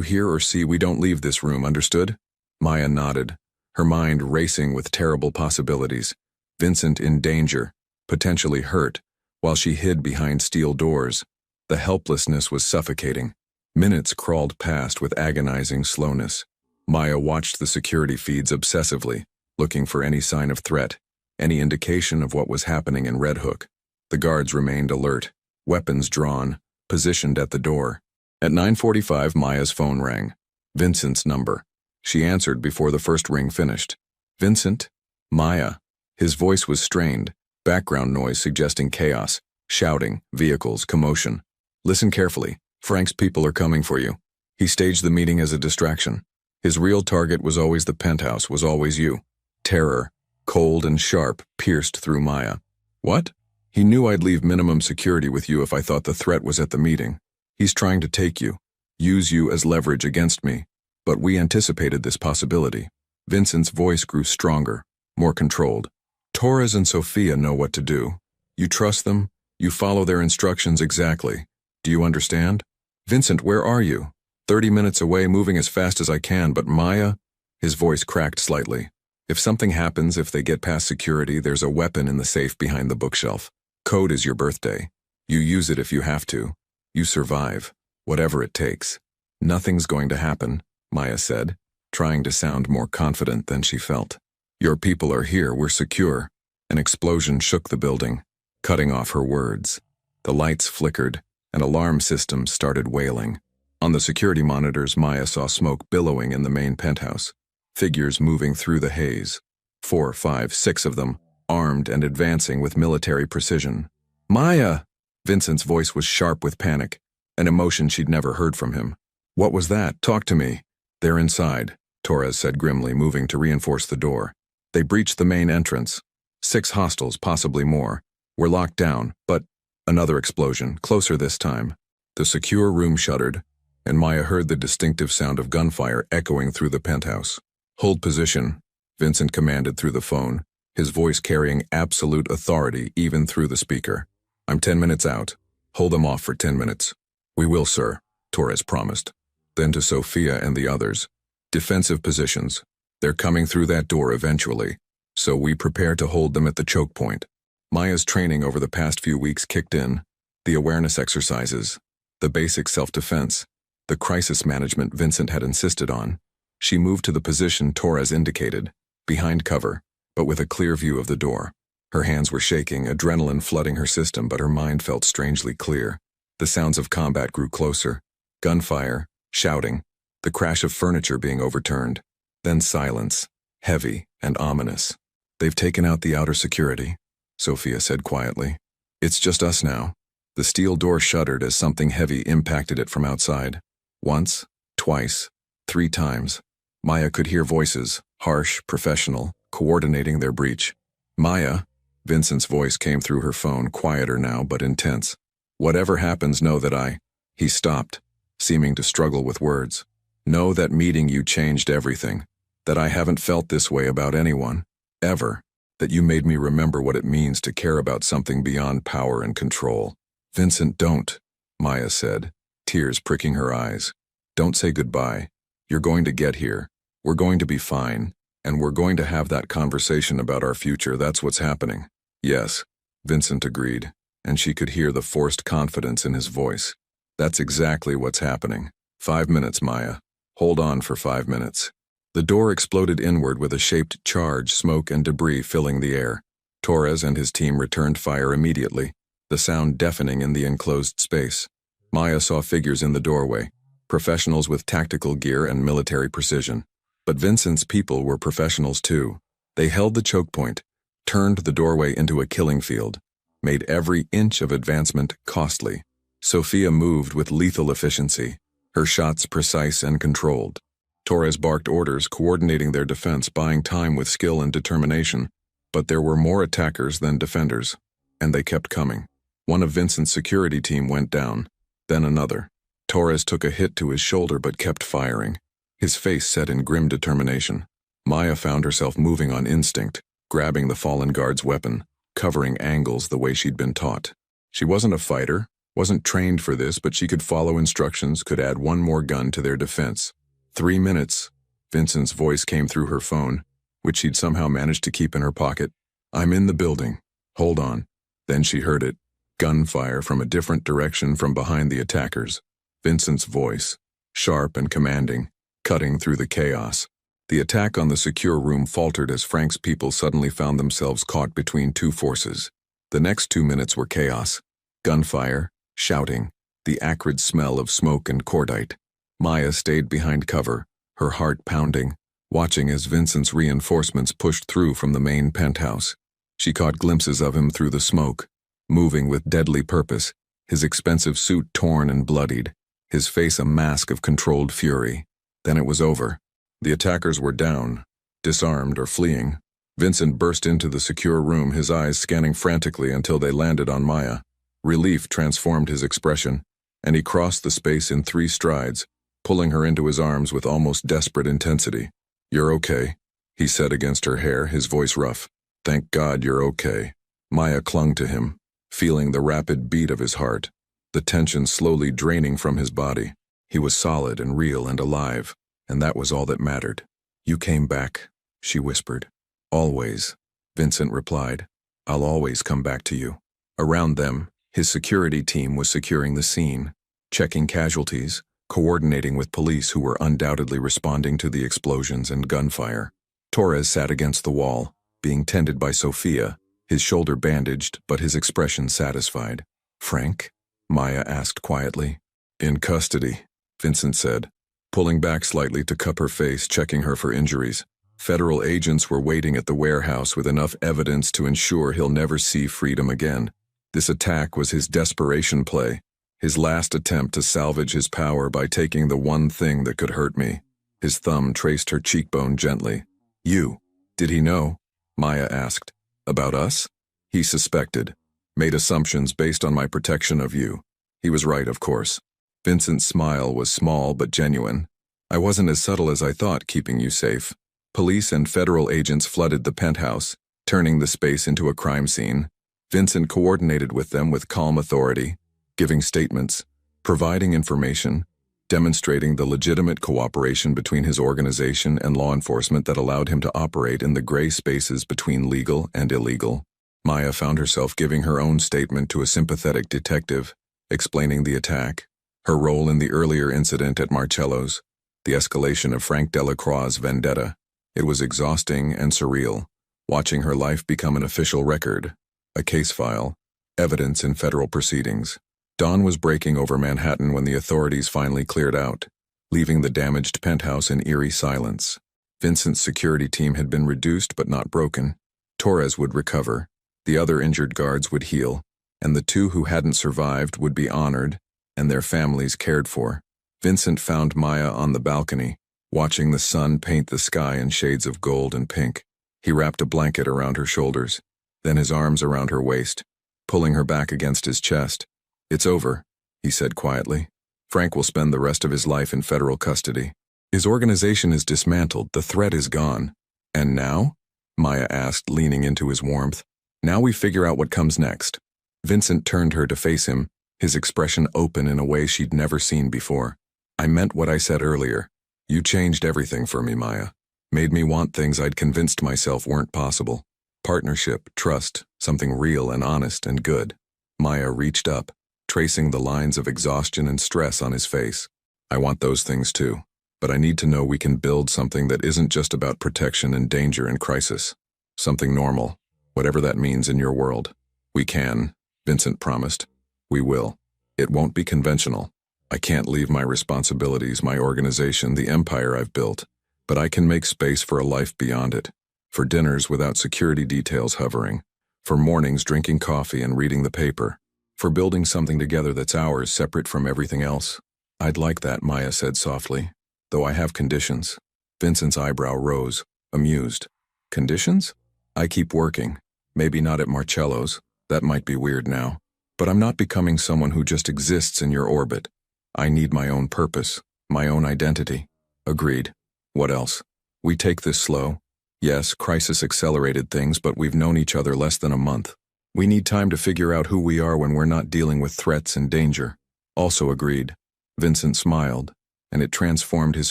hear or see, we don't leave this room, understood? Maya nodded, her mind racing with terrible possibilities. Vincent in danger, potentially hurt, while she hid behind steel doors. The helplessness was suffocating. Minutes crawled past with agonizing slowness. Maya watched the security feeds obsessively, looking for any sign of threat, any indication of what was happening in Red Hook. The guards remained alert, weapons drawn, positioned at the door. At 9:45, Maya's phone rang. Vincent's number. She answered before the first ring finished. Vincent? Maya. His voice was strained, background noise suggesting chaos, shouting, vehicles, commotion. Listen carefully. Frank's people are coming for you. He staged the meeting as a distraction. His real target was always the penthouse, was always you. Terror, cold and sharp, pierced through Maya. What? He knew I'd leave minimum security with you if I thought the threat was at the meeting. He's trying to take you, use you as leverage against me. But we anticipated this possibility. Vincent's voice grew stronger, more controlled. Torres and Sophia know what to do. You trust them, you follow their instructions exactly. Do you understand? Vincent, where are you? 30 minutes away, moving as fast as I can, but Maya? His voice cracked slightly. If something happens, if they get past security, there's a weapon in the safe behind the bookshelf. Code is your birthday. You use it if you have to. You survive, whatever it takes. Nothing's going to happen, Maya said, trying to sound more confident than she felt. Your people are here, we're secure. An explosion shook the building, cutting off her words. The lights flickered, and alarm systems started wailing. On the security monitors, Maya saw smoke billowing in the main penthouse, figures moving through the haze. 4, 5, 6 of them, armed and advancing with military precision. Maya! Vincent's voice was sharp with panic, an emotion she'd never heard from him. What was that? Talk to me. They're inside, Torres said grimly, moving to reinforce the door. They breached the main entrance. 6 hostiles, possibly more, were locked down, but another explosion, closer this time. The secure room shuddered. and Maya heard the distinctive sound of gunfire echoing through the penthouse. "Hold position," Vincent commanded through the phone, his voice carrying absolute authority even through the speaker. "I'm 10 minutes out. Hold them off for 10 minutes. "We will, sir," Torres promised. Then to Sophia and the others, "Defensive positions. They're coming through that door eventually, so we prepare to hold them at the choke point." Maya's training over the past few weeks kicked in, the awareness exercises, the basic self-defense, the crisis management Vincent had insisted on. She moved to the position Torres indicated, behind cover, but with a clear view of the door. Her hands were shaking, adrenaline flooding her system, but her mind felt strangely clear. The sounds of combat grew closer. Gunfire, shouting, the crash of furniture being overturned. Then silence, heavy and ominous. "They've taken out the outer security," Sophia said quietly. "It's just us now." The steel door shuddered as something heavy impacted it from outside. Once, twice, 3 times. Maya could hear voices, harsh, professional, coordinating their breach. "Maya," Vincent's voice came through her phone, quieter now but intense. "Whatever happens, know that He stopped, seeming to struggle with words. "Know that meeting you changed everything. That I haven't felt this way about anyone. Ever. That you made me remember what it means to care about something beyond power and control." "Vincent, don't," Maya said, tears pricking her eyes. "Don't say goodbye. You're going to get here. We're going to be fine. And we're going to have that conversation about our future. That's what's happening." "Yes," Vincent agreed, and she could hear the forced confidence in his voice. "That's exactly what's happening. 5 minutes, Maya. Hold on for 5 minutes." The door exploded inward with a shaped charge, smoke and debris filling the air. Torres and his team returned fire immediately, the sound deafening in the enclosed space. Maya saw figures in the doorway, professionals with tactical gear and military precision. But Vincent's people were professionals too. They held the choke point, turned the doorway into a killing field, made every inch of advancement costly. Sophia moved with lethal efficiency, her shots precise and controlled. Torres barked orders, coordinating their defense, buying time with skill and determination. But there were more attackers than defenders, and they kept coming. One of Vincent's security team went down, then another. Torres took a hit to his shoulder but kept firing, his face set in grim determination. Maya found herself moving on instinct, grabbing the fallen guard's weapon, covering angles the way she'd been taught. She wasn't a fighter, wasn't trained for this, but she could follow instructions, could add one more gun to their defense. 3 minutes, Vincent's voice came through her phone, which she'd somehow managed to keep in her pocket. "I'm in the building. Hold on." Then she heard it. Gunfire from a different direction from behind the attackers. Vincent's voice, sharp and commanding, cutting through the chaos. The attack on the secure room faltered as Frank's people suddenly found themselves caught between 2 forces. The next 2 minutes were chaos. Gunfire, shouting, the acrid smell of smoke and cordite. Maya stayed behind cover, her heart pounding, watching as Vincent's reinforcements pushed through from the main penthouse. She caught glimpses of him through the smoke, moving with deadly purpose, his expensive suit torn and bloodied, his face a mask of controlled fury. Then it was over. The attackers were down, disarmed or fleeing. Vincent burst into the secure room, his eyes scanning frantically until they landed on Maya. Relief transformed his expression, and he crossed the space in 3 strides, pulling her into his arms with almost desperate intensity. "You're okay," he said against her hair, his voice rough. "Thank God you're okay." Maya clung to him, feeling the rapid beat of his heart, the tension slowly draining from his body. He was solid and real and alive, and that was all that mattered. "You came back," she whispered. "Always," Vincent replied. "I'll always come back to you." Around them, his security team was securing the scene, checking casualties, coordinating with police who were undoubtedly responding to the explosions and gunfire. Torres sat against the wall, being tended by Sophia, his shoulder bandaged but his expression satisfied. "Frank?" Maya asked quietly. "In custody," Vincent said, pulling back slightly to cup her face, checking her for injuries. Federal agents were waiting at the warehouse with enough evidence to ensure he'll never see freedom again. This attack was his desperation play, his last attempt to salvage his power by taking the one thing that could hurt me. His thumb traced her cheekbone gently. "You. Did he know?" Maya asked. "About us?" "He suspected. Made assumptions based on my protection of you." He was right, of course. Vincent's smile was small but genuine. I wasn't as subtle as I thought, keeping you safe. Police and federal agents flooded the penthouse, turning the space into a crime scene. Vincent coordinated with them with calm authority, giving statements, providing information, demonstrating the legitimate cooperation between his organization and law enforcement that allowed him to operate in the gray spaces between legal and illegal. Maya found herself giving her own statement to a sympathetic detective, explaining the attack, her role in the earlier incident at Marcello's, the escalation of Frank Delacroix's vendetta. It was exhausting and surreal, watching her life become an official record, a case file, evidence in federal proceedings. Dawn was breaking over Manhattan when the authorities finally cleared out, leaving the damaged penthouse in eerie silence. Vincent's security team had been reduced but not broken. Torres would recover, the other injured guards would heal, and the two who hadn't survived would be honored and their families cared for. Vincent found Maya on the balcony, watching the sun paint the sky in shades of gold and pink. He wrapped a blanket around her shoulders, then his arms around her waist, pulling her back against his chest. "It's over," he said quietly. "Frank will spend the rest of his life in federal custody. His organization is dismantled, the threat is gone." "And now?" Maya asked, leaning into his warmth. "Now we figure out what comes next." Vincent turned her to face him, his expression open in a way she'd never seen before. "I meant what I said earlier. You changed everything for me, Maya. Made me want things I'd convinced myself weren't possible. Partnership, trust, something real and honest and good." Maya reached up, tracing the lines of exhaustion and stress on his face. "I want those things too, but I need to know we can build something that isn't just about protection and danger and crisis. Something normal, whatever that means in your world." "We can," Vincent promised. "We will. It won't be conventional. I can't leave my responsibilities, my organization, the empire I've built, but I can make space for a life beyond it, for dinners without security details hovering, for mornings drinking coffee and reading the paper, for building something together that's ours, separate from everything else." "I'd like that," Maya said softly, "though I have conditions." Vincent's eyebrow rose, amused. "Conditions?" "I keep working. Maybe not at Marcello's. That might be weird now. But I'm not becoming someone who just exists in your orbit. I need my own purpose, my own identity." "Agreed. What else?" "We take this slow. Yes, crisis accelerated things, but we've known each other less than a month. We need time to figure out who we are when we're not dealing with threats and danger." "Also agreed." Vincent smiled, and it transformed his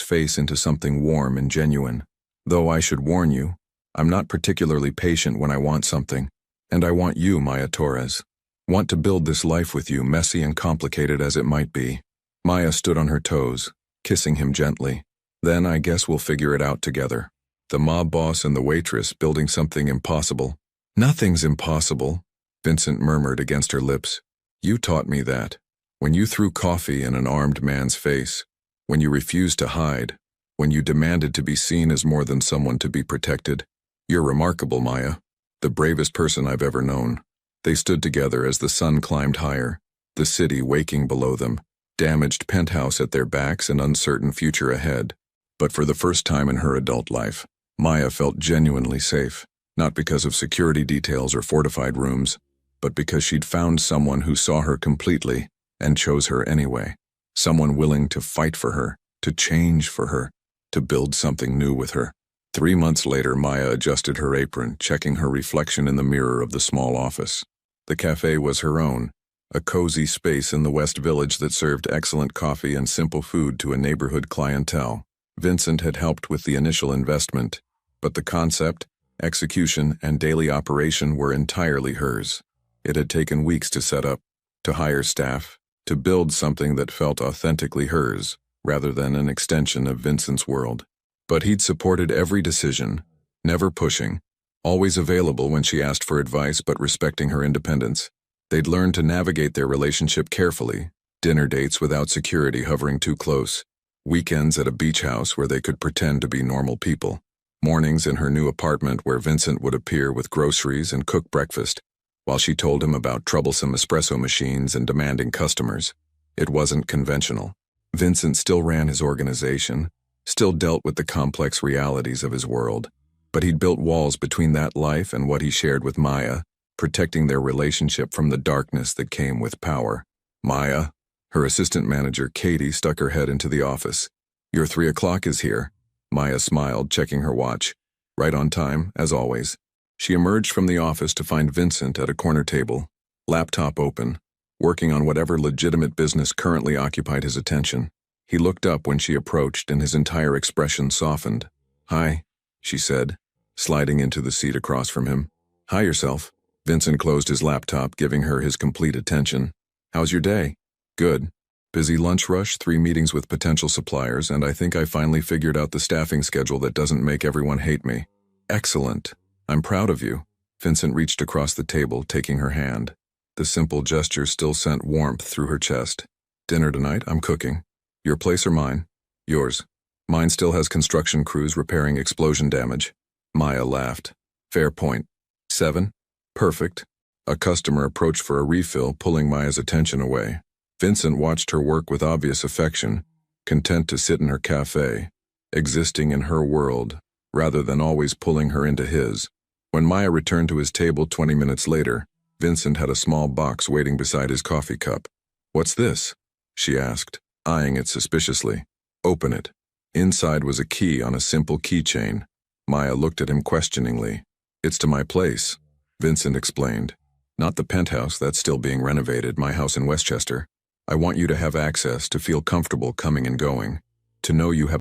face into something warm and genuine. "Though I should warn you, I'm not particularly patient when I want something. And I want you, Maya Torres. Want to build this life with you, messy and complicated as it might be." Maya stood on her toes, kissing him gently. "Then I guess we'll figure it out together. The mob boss and the waitress building something impossible." "Nothing's impossible," Vincent murmured against her lips. "You taught me that. When you threw coffee in an armed man's face, when you refused to hide, when you demanded to be seen as more than someone to be protected. You're remarkable, Maya. The bravest person I've ever known." They stood together as the sun climbed higher, the city waking below them, damaged penthouse at their backs and uncertain future ahead. But for the first time in her adult life, Maya felt genuinely safe, not because of security details or fortified rooms, but because she'd found someone who saw her completely and chose her anyway. Someone willing to fight for her, to change for her, to build something new with her. 3 months later, Maya adjusted her apron, checking her reflection in the mirror of the small office. The cafe was her own, a cozy space in the West Village that served excellent coffee and simple food to a neighborhood clientele. Vincent had helped with the initial investment, but the concept, execution, and daily operation were entirely hers. It had taken weeks to set up, to hire staff, to build something that felt authentically hers, rather than an extension of Vincent's world. But he'd supported every decision, never pushing, always available when she asked for advice but respecting her independence. They'd learned to navigate their relationship carefully, dinner dates without security hovering too close, weekends at a beach house where they could pretend to be normal people, mornings in her new apartment where Vincent would appear with groceries and cook breakfast, while she told him about troublesome espresso machines and demanding customers. It wasn't conventional. Vincent still ran his organization, still dealt with the complex realities of his world, but he'd built walls between that life and what he shared with Maya, protecting their relationship from the darkness that came with power. Maya, Her assistant manager, Katie, stuck her head into the office. "Your 3 o'clock is here." Maya smiled, checking her watch. Right on time, as always. She emerged from the office to find Vincent at a corner table, laptop open, working on whatever legitimate business currently occupied his attention. He looked up when she approached and his entire expression softened. "Hi," she said, sliding into the seat across from him. "Hi yourself." Vincent closed his laptop, giving her his complete attention. "How's your day?" "Good. Busy lunch rush, 3 meetings with potential suppliers, and I think I finally figured out the staffing schedule that doesn't make everyone hate me." "Excellent. I'm proud of you." Vincent reached across the table, taking her hand. The simple gesture still sent warmth through her chest. "Dinner tonight? I'm cooking. Your place or mine?" "Yours. Mine still has construction crews repairing explosion damage." Maya laughed. "Fair point. 7? Perfect." A customer approached for a refill, pulling Maya's attention away. Vincent watched her work with obvious affection, content to sit in her cafe, existing in her world, rather than always pulling her into his. When Maya returned to his table 20 minutes later, Vincent had a small box waiting beside his coffee cup. "What's this?" she asked, eyeing it suspiciously. "Open it." Inside was a key on a simple keychain. Maya looked at him questioningly. "It's to my place," Vincent explained. "Not the penthouse that's still being renovated, my house in Westchester. I want you to have access, to feel comfortable coming and going, to know you have